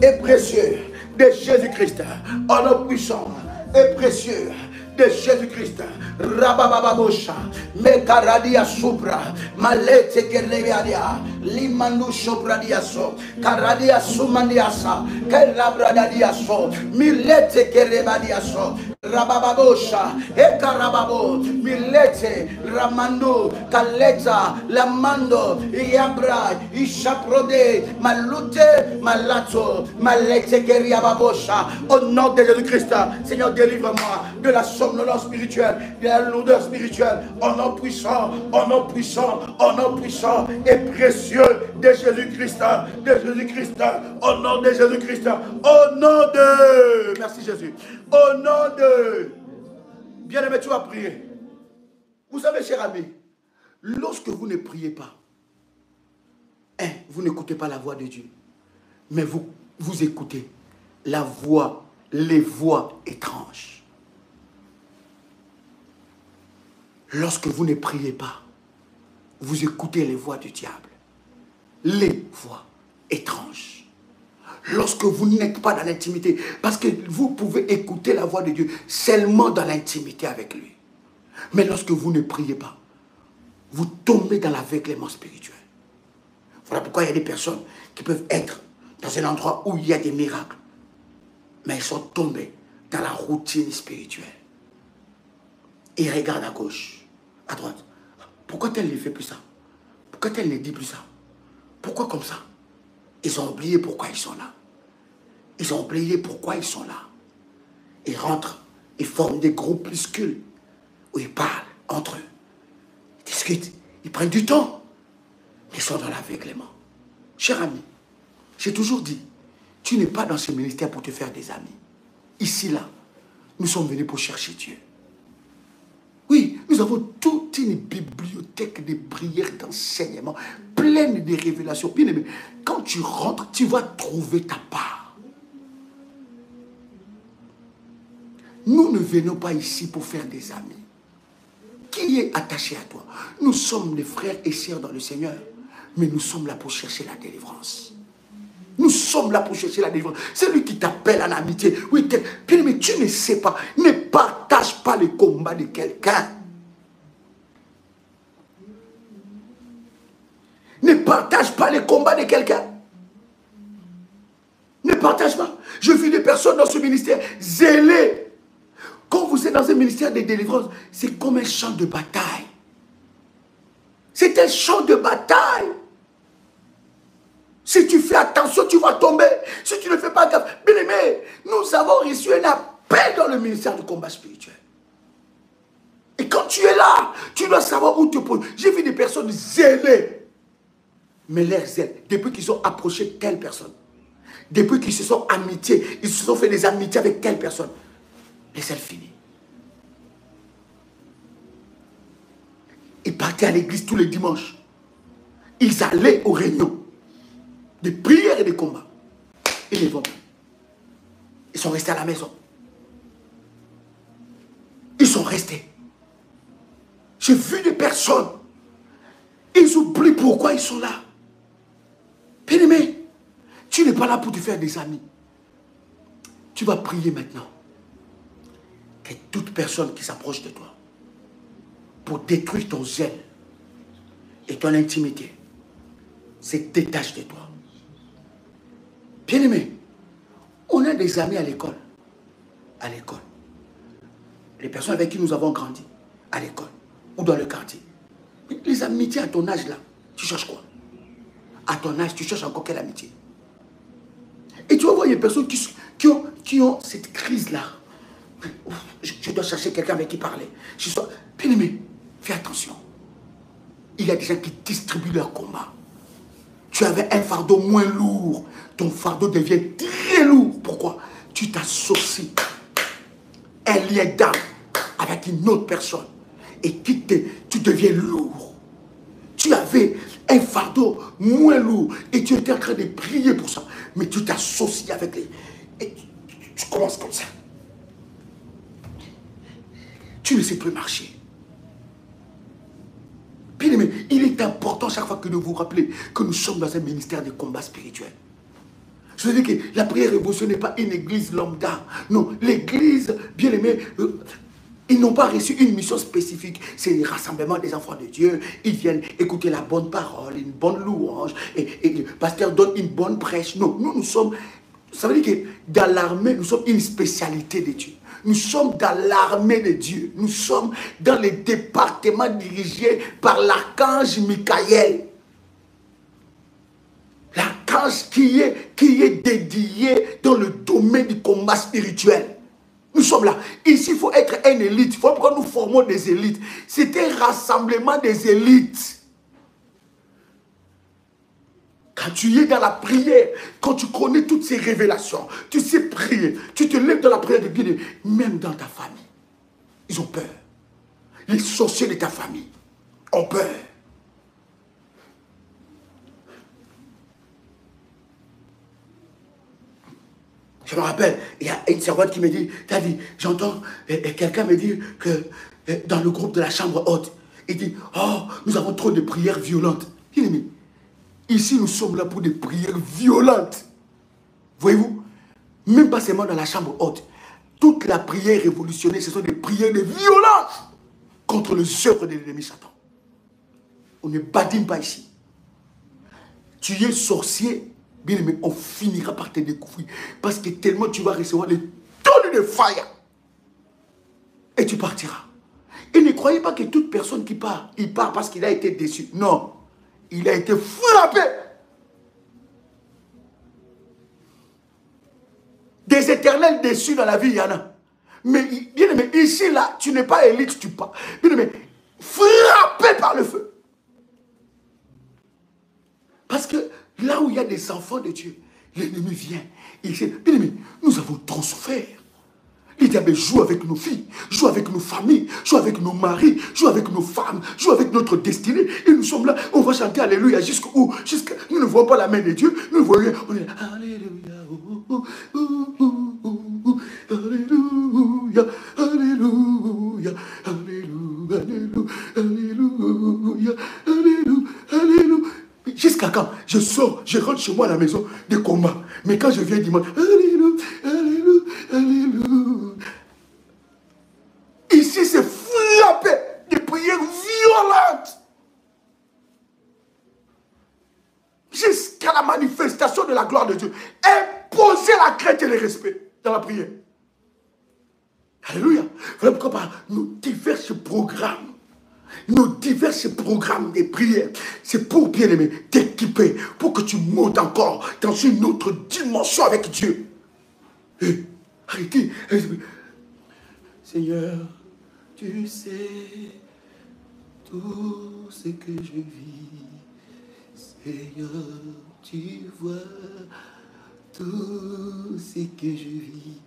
A: et précieux de Jésus-Christ. Au nom puissant et précieux de Jésus-Christ. Rababababosha, Mekaradia Supra, Malete Kereviadia, Limandu Sopradiaso, Karadia Sumandiasa, Kerabradadiaso, Milete Kerebadiaso, Rabababosha, Ekarababo, Milete, Ramando, Kaleta, Lamando, Iabra, Ishaprode, Malute, Malato, Malete Keriababosha. Au nom de Jésus-Christ, Seigneur, délivre-moi de la somnolence spirituelle, de la lourdeur spirituelle, au nom puissant et précieux de Jésus-Christ, au nom de Jésus-Christ, au nom de... Merci Jésus. Au nom de... Bien-aimé, tu vas prier. Vous savez, cher ami, lorsque vous ne priez pas, vous n'écoutez pas la voix de Dieu, mais vous écoutez la voix les voix étranges. Lorsque vous ne priez pas, vous écoutez les voix du diable. Les voix étranges. Lorsque vous n'êtes pas dans l'intimité, parce que vous pouvez écouter la voix de Dieu seulement dans l'intimité avec lui. Mais lorsque vous ne priez pas, vous tombez dans l'aveuglement spirituel. Voilà pourquoi il y a des personnes qui peuvent être dans un endroit où il y a des miracles, mais ils sont tombés dans la routine spirituelle. Ils regardent à gauche, à droite. Pourquoi tel ne fait plus ça? Pourquoi tel ne dit plus ça? Pourquoi comme ça? Ils ont oublié pourquoi ils sont là. Ils ont oublié pourquoi ils sont là. Ils rentrent, ils forment des groupuscules où ils parlent entre eux. Ils discutent, ils prennent du temps. Mais ils sont dans l'aveuglement. Cher ami, j'ai toujours dit, tu n'es pas dans ce ministère pour te faire des amis. Ici, là, nous sommes venus pour chercher Dieu. Oui, nous avons toute une bibliothèque de prières, d'enseignements, pleine de révélations. Bien aimé, quand tu rentres, tu vas trouver ta part. Nous ne venons pas ici pour faire des amis. Qui est attaché à toi? Nous sommes des frères et sœurs dans le Seigneur, mais nous sommes là pour chercher la délivrance. Nous sommes là pour chercher la délivrance. C'est lui qui t'appelle en amitié. Oui, bien aimé, tu ne sais pas. Ne partage pas le combat de quelqu'un. Ne partage pas le combat de quelqu'un. Ne partage pas. Je vis des personnes dans ce ministère zélées. Quand vous êtes dans un ministère de délivrance, c'est comme un champ de bataille. C'est un champ de bataille. Si tu fais attention, tu vas tomber. Si tu ne fais pas gaffe. Bien aimé, nous avons reçu un appel dans le ministère du combat spirituel. Et quand tu es là, tu dois savoir où te poser. J'ai vu des personnes zélées. Mais leur zèle, depuis qu'ils ont approché telle personne, depuis qu'ils se sont amitiés, ils se sont fait des amitiés avec telle personne, les zèle finit. Ils partaient à l'église tous les dimanches. Ils allaient aux réunions de prières et de combats. Ils les vont. Ils sont restés à la maison. Ils sont restés. J'ai vu des personnes. Ils oublient pourquoi ils sont là. Bien-aimé, tu n'es pas là pour te faire des amis. Tu vas prier maintenant que toute personne qui s'approche de toi pour détruire ton zèle et ton intimité se détache de toi. Bien-aimé, on a des amis à l'école. À l'école. Les personnes avec qui nous avons grandi, à l'école ou dans le quartier. Les amitiés à ton âge là, tu cherches quoi? À ton âge, tu cherches encore quelle amitié? Et tu vas voir, il y a des personnes qui ont cette crise-là. Je dois chercher quelqu'un avec qui parler. Bien-aimé, fais attention. Il y a des gens qui distribuent leur combat. Tu avais un fardeau moins lourd. Ton fardeau devient très lourd. Pourquoi? Tu t'associes un lien d'âme avec une autre personne. Et tu deviens lourd. Tu avais un fardeau moins lourd. Et tu étais en train de prier pour ça. Mais tu t'associes avec les... Et tu commences comme ça. Tu ne sais plus marcher. Bien-aimé, il est important chaque fois que nous vous rappelez que nous sommes dans un ministère de combat spirituel. Je veux dire que la prière révolution n'est pas une église lambda. Non, l'église, bien-aimé, ils n'ont pas reçu une mission spécifique. C'est le rassemblement des enfants de Dieu. Ils viennent écouter la bonne parole, une bonne louange. Et le pasteur donne une bonne prêche. Non, nous sommes... Ça veut dire que dans l'armée, nous sommes une spécialité de Dieu. Nous sommes dans l'armée de Dieu. Nous sommes dans les départements dirigés par l'archange Michael. L'archange qui est dédié dans le domaine du combat spirituel. Nous sommes là. Ici, il faut être un élite. Il faut que nous formons des élites. C'est un rassemblement des élites. Quand tu es dans la prière, quand tu connais toutes ces révélations, tu sais prier, tu te lèves dans la prière de Dieu, même dans ta famille, ils ont peur. Les sorciers de ta famille ont peur. Je me rappelle, il y a une servante qui me dit, t'as dit, j'entends quelqu'un me dire que dans le groupe de la chambre haute, il dit, oh, nous avons trop de prières violentes. Il dit, ici nous sommes là pour des prières violentes. Voyez-vous, même pas seulement dans la chambre haute. Toute la prière révolutionnaire, ce sont des prières de violence contre les œuvres de l'ennemi Satan. On ne badine pas ici. Tu es sorcier, bien aimé, on finira par te découvrir. Parce que tellement tu vas recevoir les tonnes de fire. Et tu partiras. Et ne croyez pas que toute personne qui part, il part parce qu'il a été déçu. Non. Il a été frappé. Des éternels déçus dans la vie, il y en a. Mais bien aimé, ici, là, tu n'es pas élite, tu pars. Bien aimé, frappé par le feu. Parce que là où il y a des enfants de Dieu, l'ennemi vient. Il dit, bien aimé, nous avons trop souffert. Le diable joue avec nos filles, joue avec nos familles, joue avec nos maris, joue avec nos femmes, joue avec notre destinée. Et nous sommes là, on va chanter Alléluia jusqu'où? Nous ne voyons pas la main de Dieu, nous ne voyons rien. On est là, Alléluia, Alléluia, Alléluia, Alléluia, Alléluia, Alléluia, Alléluia. Jusqu'à quand? Je sors, je rentre chez moi à la maison de combat. Mais quand je viens dimanche, Alléluia, Alléluia, Alléluia. Ici, c'est frappé de prières violentes. Jusqu'à la manifestation de la gloire de Dieu. Imposer la crainte et le respect dans la prière. Alléluia. Voilà pourquoi par nos divers programmes de prière, c'est pour, bien aimé, t'équiper, pour que tu montes encore dans une autre dimension avec Dieu. Arrêtez. Seigneur, tu sais tout ce que je vis. Seigneur, tu vois tout ce que je vis.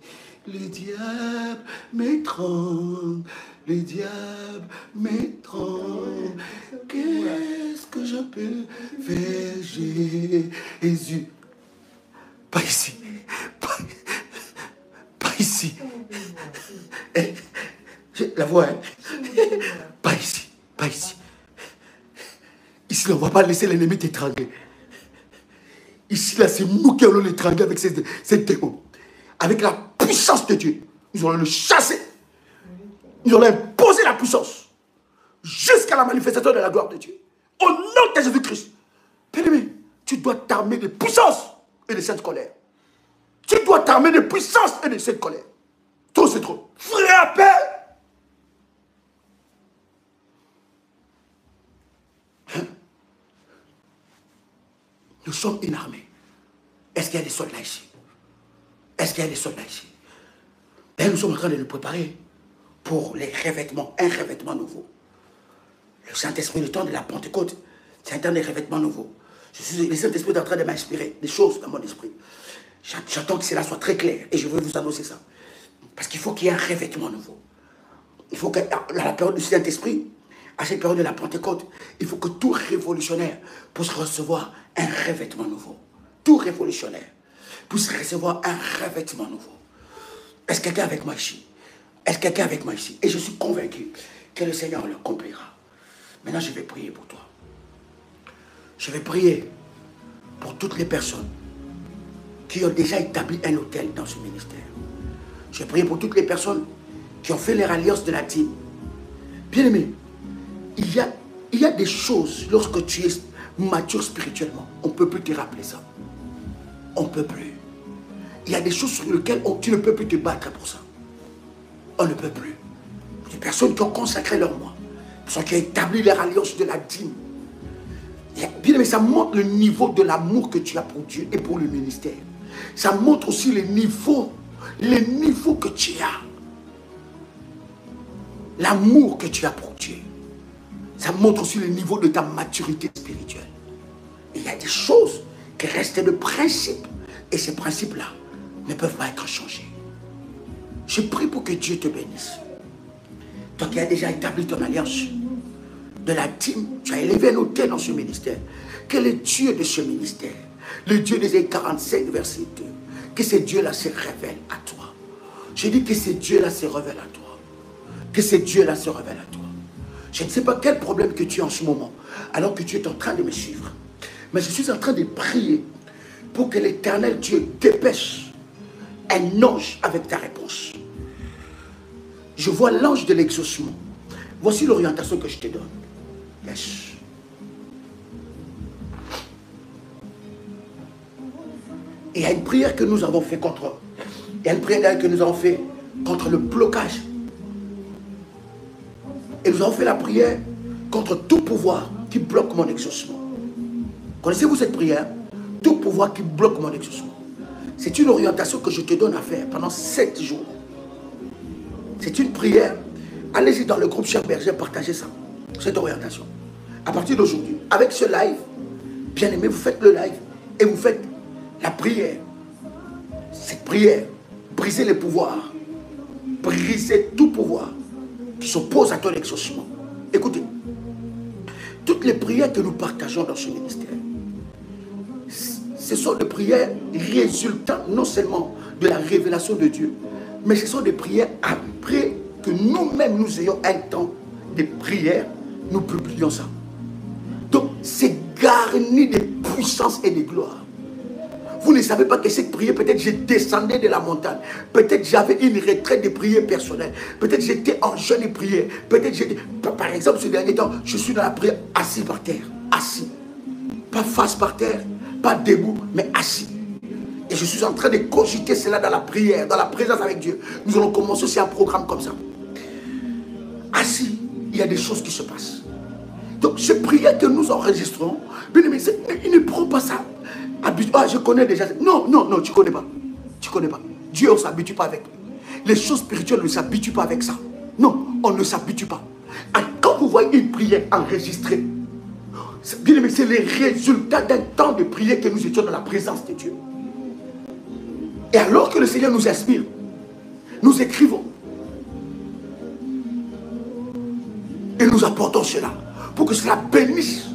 A: Le diable m'étrangle, le diable m'étrangle. Qu'est-ce que je peux faire, Jésus? Pas ici, pas ici. La voix, hein? Pas ici, pas ici. Ici, on ne va pas laisser l'ennemi t'étrangler. Ici, là, c'est nous qui allons l'étrangler avec ces démons. Avec la puissance de Dieu. Nous allons le chasser. Nous allons imposer la puissance. Jusqu'à la manifestation de la gloire de Dieu. Au nom de Jésus-Christ. Bien-aimé, tu dois t'armer de puissance et de cette colère. Tu dois t'armer de puissance et de cette colère. Trop, c'est trop. Frappez. Nous sommes une armée. Est-ce qu'il y a des soldats ici? Est-ce qu'il y a des soldats ici? Et nous sommes en train de nous préparer pour les revêtements, un revêtement nouveau. Le Saint-Esprit, le temps de la Pentecôte, c'est un temps de revêtement nouveau. Le Saint-Esprit est en train de m'inspirer des choses dans mon esprit. J'attends que cela soit très clair et je veux vous annoncer ça. Parce qu'il faut qu'il y ait un revêtement nouveau. Il faut que, à la période du Saint-Esprit, à cette période de la Pentecôte, il faut que tout révolutionnaire puisse recevoir un revêtement nouveau. Tout révolutionnaire puisse recevoir un revêtement nouveau. Est-ce quelqu'un avec moi ici? Est-ce quelqu'un avec moi ici? Et je suis convaincu que le Seigneur l'accomplira. Maintenant, je vais prier pour toi. Je vais prier pour toutes les personnes qui ont déjà établi un hôtel dans ce ministère. Je vais prier pour toutes les personnes qui ont fait leur alliance de la dîme. Bien-aimé, il y a des choses, lorsque tu es mature spirituellement, on ne peut plus te rappeler ça. On ne peut plus. Il y a des choses sur lesquelles tu ne peux plus te battre pour ça. On ne peut plus. Des personnes qui ont consacré leur moi, des personnes qui ont établi leur alliance de la dîme. Bien aimé, ça montre le niveau de l'amour que tu as pour Dieu et pour le ministère. Ça montre aussi les niveaux que tu as. L'amour que tu as pour Dieu. Ça montre aussi le niveau de ta maturité spirituelle. Il y a des choses qui restent de principes. Et ces principes-là ne peuvent pas être changés. Je prie pour que Dieu te bénisse. Toi qui as déjà établi ton alliance de la dîme, tu as élevé un autel dans ce ministère. Quel est le Dieu de ce ministère? Le Dieu des 45, verset 2. que ces dieux-là se révèlent à toi. Je dis que ces dieux-là se révèlent à toi. Que ces dieux-là se révèlent à toi. Je ne sais pas quel problème que tu as en ce moment, alors que tu es en train de me suivre. Mais je suis en train de prier pour que l'Éternel Dieu dépêche un ange avec ta réponse. Je vois l'ange de l'exaucement. Voici l'orientation que je te donne. Yes. Il y a une prière que nous avons fait contre. Il y a une prière que nous avons fait contre le blocage. Et nous avons fait la prière contre tout pouvoir qui bloque mon exaucement. Connaissez-vous cette prière? Tout pouvoir qui bloque mon exaucement. C'est une orientation que je te donne à faire pendant 7 jours. C'est une prière. Allez-y dans le groupe Cher Berger, partagez ça. Cette orientation. À partir d'aujourd'hui, avec ce live, bien aimé, vous faites le live et vous faites la prière. Cette prière, briser les pouvoirs. Briser tout pouvoir qui s'oppose à ton exaucement. Écoutez, toutes les prières que nous partageons dans ce ministère, ce sont des prières résultant non seulement de la révélation de Dieu, mais ce sont des prières après que nous-mêmes nous ayons un temps de prière, nous publions ça. Donc c'est garni de puissance et de gloire. Vous ne savez pas que cette prière, peut-être je descendais de la montagne, peut-être j'avais une retraite de prière personnelle, peut-être j'étais en jeûne de prière, peut-être j'étais, par exemple ce dernier temps, je suis dans la prière assis par terre, assis, pas face par terre, pas debout, mais assis. Et je suis en train de cogiter cela dans la prière, dans la présence avec Dieu. Nous allons commencer aussi un programme comme ça. Assis, il y a des choses qui se passent. Donc ces prières que nous enregistrons, bien aimé, il ne prend pas ça. Ah, je connais déjà. Non, non, non, tu ne connais pas. Tu ne connais pas. Dieu, on ne s'habitue pas avec. Les choses spirituelles ne s'habituent pas avec ça. Non, on ne s'habitue pas. Et quand vous voyez une prière enregistrée, bien aimé, c'est le résultat d'un temps de prière que nous étions dans la présence de Dieu. Et alors que le Seigneur nous inspire, nous écrivons. Et nous apportons cela pour que cela bénisse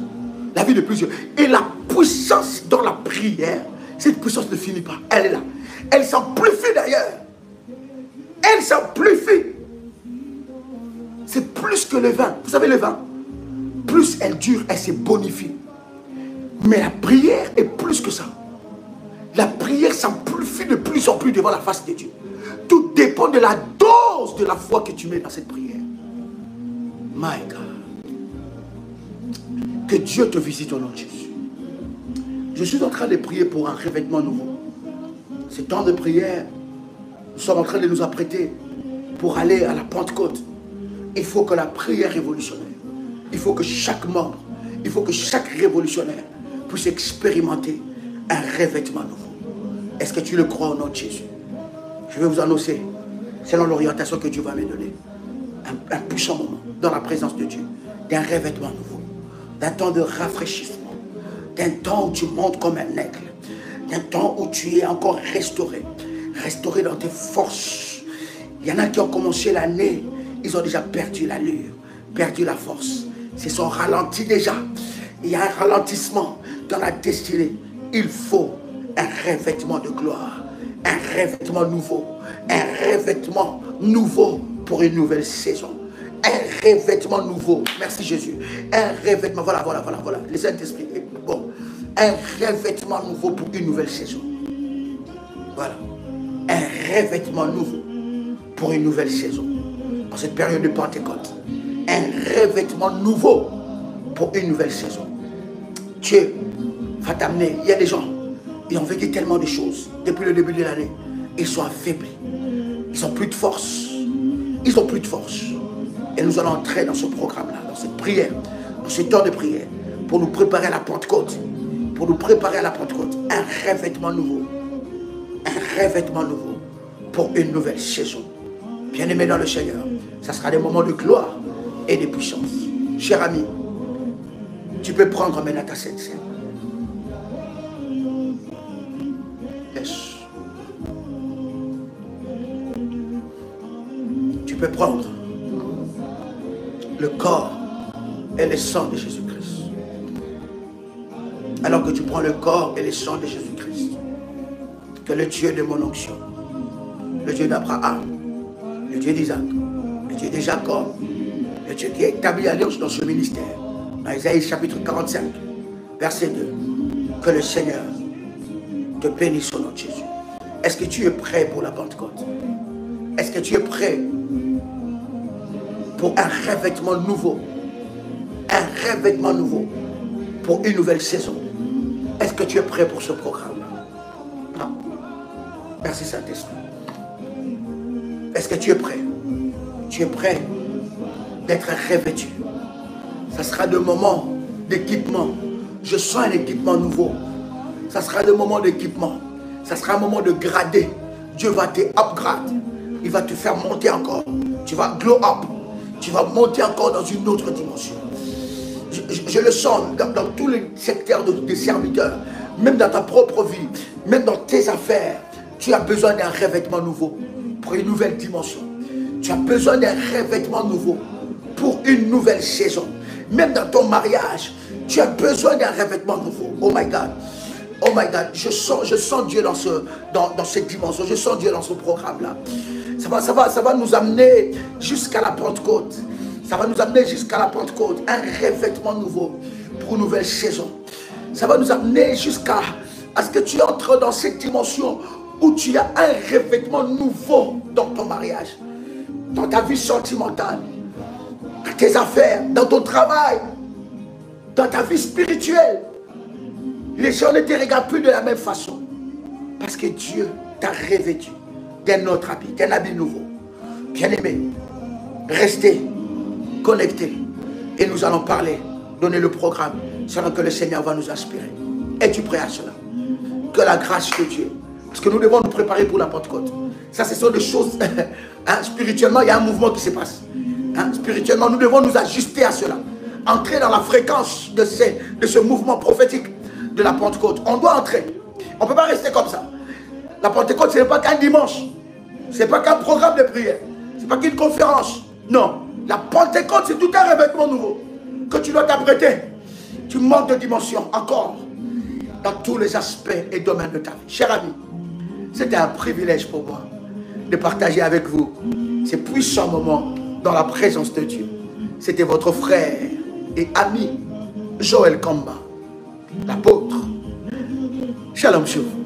A: la vie de plusieurs. Et la puissance dans la prière, cette puissance ne finit pas. Elle est là. Elle s'amplifie d'ailleurs. Elle s'amplifie. C'est plus que le vin. Vous savez le vin, plus elle dure, elle se bonifie. Mais la prière est plus que ça. La prière s'amplifie de plus en plus devant la face de Dieu. Tout dépend de la dose de la foi que tu mets dans cette prière. My God. Que Dieu te visite au nom de Jésus. Je suis en train de prier pour un revêtement nouveau. Ce temps de prière, nous sommes en train de nous apprêter pour aller à la Pentecôte. Il faut que la prière révolutionnaire, il faut que chaque membre, il faut que chaque révolutionnaire puisse expérimenter un revêtement nouveau. Est-ce que tu le crois au nom de Jésus? Je vais vous annoncer, selon l'orientation que Dieu va me donner, un puissant moment dans la présence de Dieu, d'un revêtement nouveau, d'un temps de rafraîchissement, d'un temps où tu montes comme un aigle, d'un temps où tu es encore restauré dans tes forces. Il y en a qui ont commencé l'année, ils ont déjà perdu l'allure, perdu la force, se sont ralentis déjà. Il y a un ralentissement dans la destinée. Il faut un revêtement de gloire, un revêtement nouveau pour une nouvelle saison. Un revêtement nouveau. Merci Jésus. Un revêtement. Voilà. Le Saint-Esprit est bon. Un revêtement nouveau pour une nouvelle saison. Voilà. Un revêtement nouveau pour une nouvelle saison. En cette période de Pentecôte. Un revêtement nouveau pour une nouvelle saison. Dieu va t'amener. Il y a des gens, ils ont vécu tellement de choses depuis le début de l'année. Ils sont affaiblis. Ils n'ont plus de force. Ils n'ont plus de force. Et nous allons entrer dans ce programme-là, dans cette prière, dans ce temps de prière, pour nous préparer à la Pentecôte. Pour nous préparer à la Pentecôte. Un revêtement nouveau. Un revêtement nouveau pour une nouvelle saison. Bien-aimés dans le Seigneur, ça sera des moments de gloire et de puissance. Cher ami, tu peux prendre maintenant ta scène. Yes. Tu peux prendre le corps et le sang de Jésus-Christ. Alors que tu prends le corps et le sang de Jésus-Christ, que le Dieu de mon onction, le Dieu d'Abraham, le Dieu d'Isaac, le Dieu de Jacob, le Dieu qui a établi l'alliance dans ce ministère, dans Isaïe chapitre 45, verset 2, que le Seigneur te bénisse au nom de Jésus. Est-ce que tu es prêt pour la Pentecôte? Est-ce que tu es prêt pour un revêtement nouveau? Un revêtement nouveau pour une nouvelle saison. Est-ce que tu es prêt pour ce programme? Non. Merci Saint-Esprit. Est-ce que tu es prêt? Tu es prêt d'être revêtu? Ça sera le moment d'équipement. Je sens un équipement nouveau. Ça sera le moment d'équipement. Ça sera un moment de grader. Dieu va te upgrade. Il va te faire monter encore. Tu vas glow up. Tu vas monter encore dans une autre dimension. Je le sens dans tous les secteurs des serviteurs, même dans ta propre vie, même dans tes affaires. Tu as besoin d'un revêtement nouveau pour une nouvelle dimension. Tu as besoin d'un revêtement nouveau pour une nouvelle saison. Même dans ton mariage, tu as besoin d'un revêtement nouveau. Oh my God. Oh my God. Je sens Dieu dans cette dimension. Je sens Dieu dans ce programme-là. Ça va nous amener jusqu'à la Pentecôte. Ça va nous amener jusqu'à la Pentecôte, un revêtement nouveau pour une nouvelle saison. Ça va nous amener jusqu'à ce que tu entres dans cette dimension où tu as un revêtement nouveau dans ton mariage, dans ta vie sentimentale, dans tes affaires, dans ton travail, dans ta vie spirituelle. Les gens ne te regardent plus de la même façon parce que Dieu t'a revêtu d'un autre habit, d'un habit nouveau. Bien-aimé, restez connectés et nous allons parler, donner le programme selon que le Seigneur va nous inspirer. Es-tu prêt à cela? Que la grâce de Dieu, parce que nous devons nous préparer pour la Pentecôte. Ça, ce sont des choses, hein, spirituellement, il y a un mouvement qui se passe. Hein, spirituellement, nous devons nous ajuster à cela. Entrer dans la fréquence de ce mouvement prophétique de la Pentecôte. On doit entrer. On ne peut pas rester comme ça. La Pentecôte, ce n'est pas qu'un dimanche. Ce n'est pas qu'un programme de prière. Ce n'est pas qu'une conférence. Non. La Pentecôte, c'est tout un revêtement nouveau que tu dois t'apprêter. Tu montes de dimension encore dans tous les aspects et domaines de ta vie. Cher ami, c'était un privilège pour moi de partager avec vous ces puissants moments dans la présence de Dieu. C'était votre frère et ami Joël Kamba, l'apôtre. Shalom, shalom.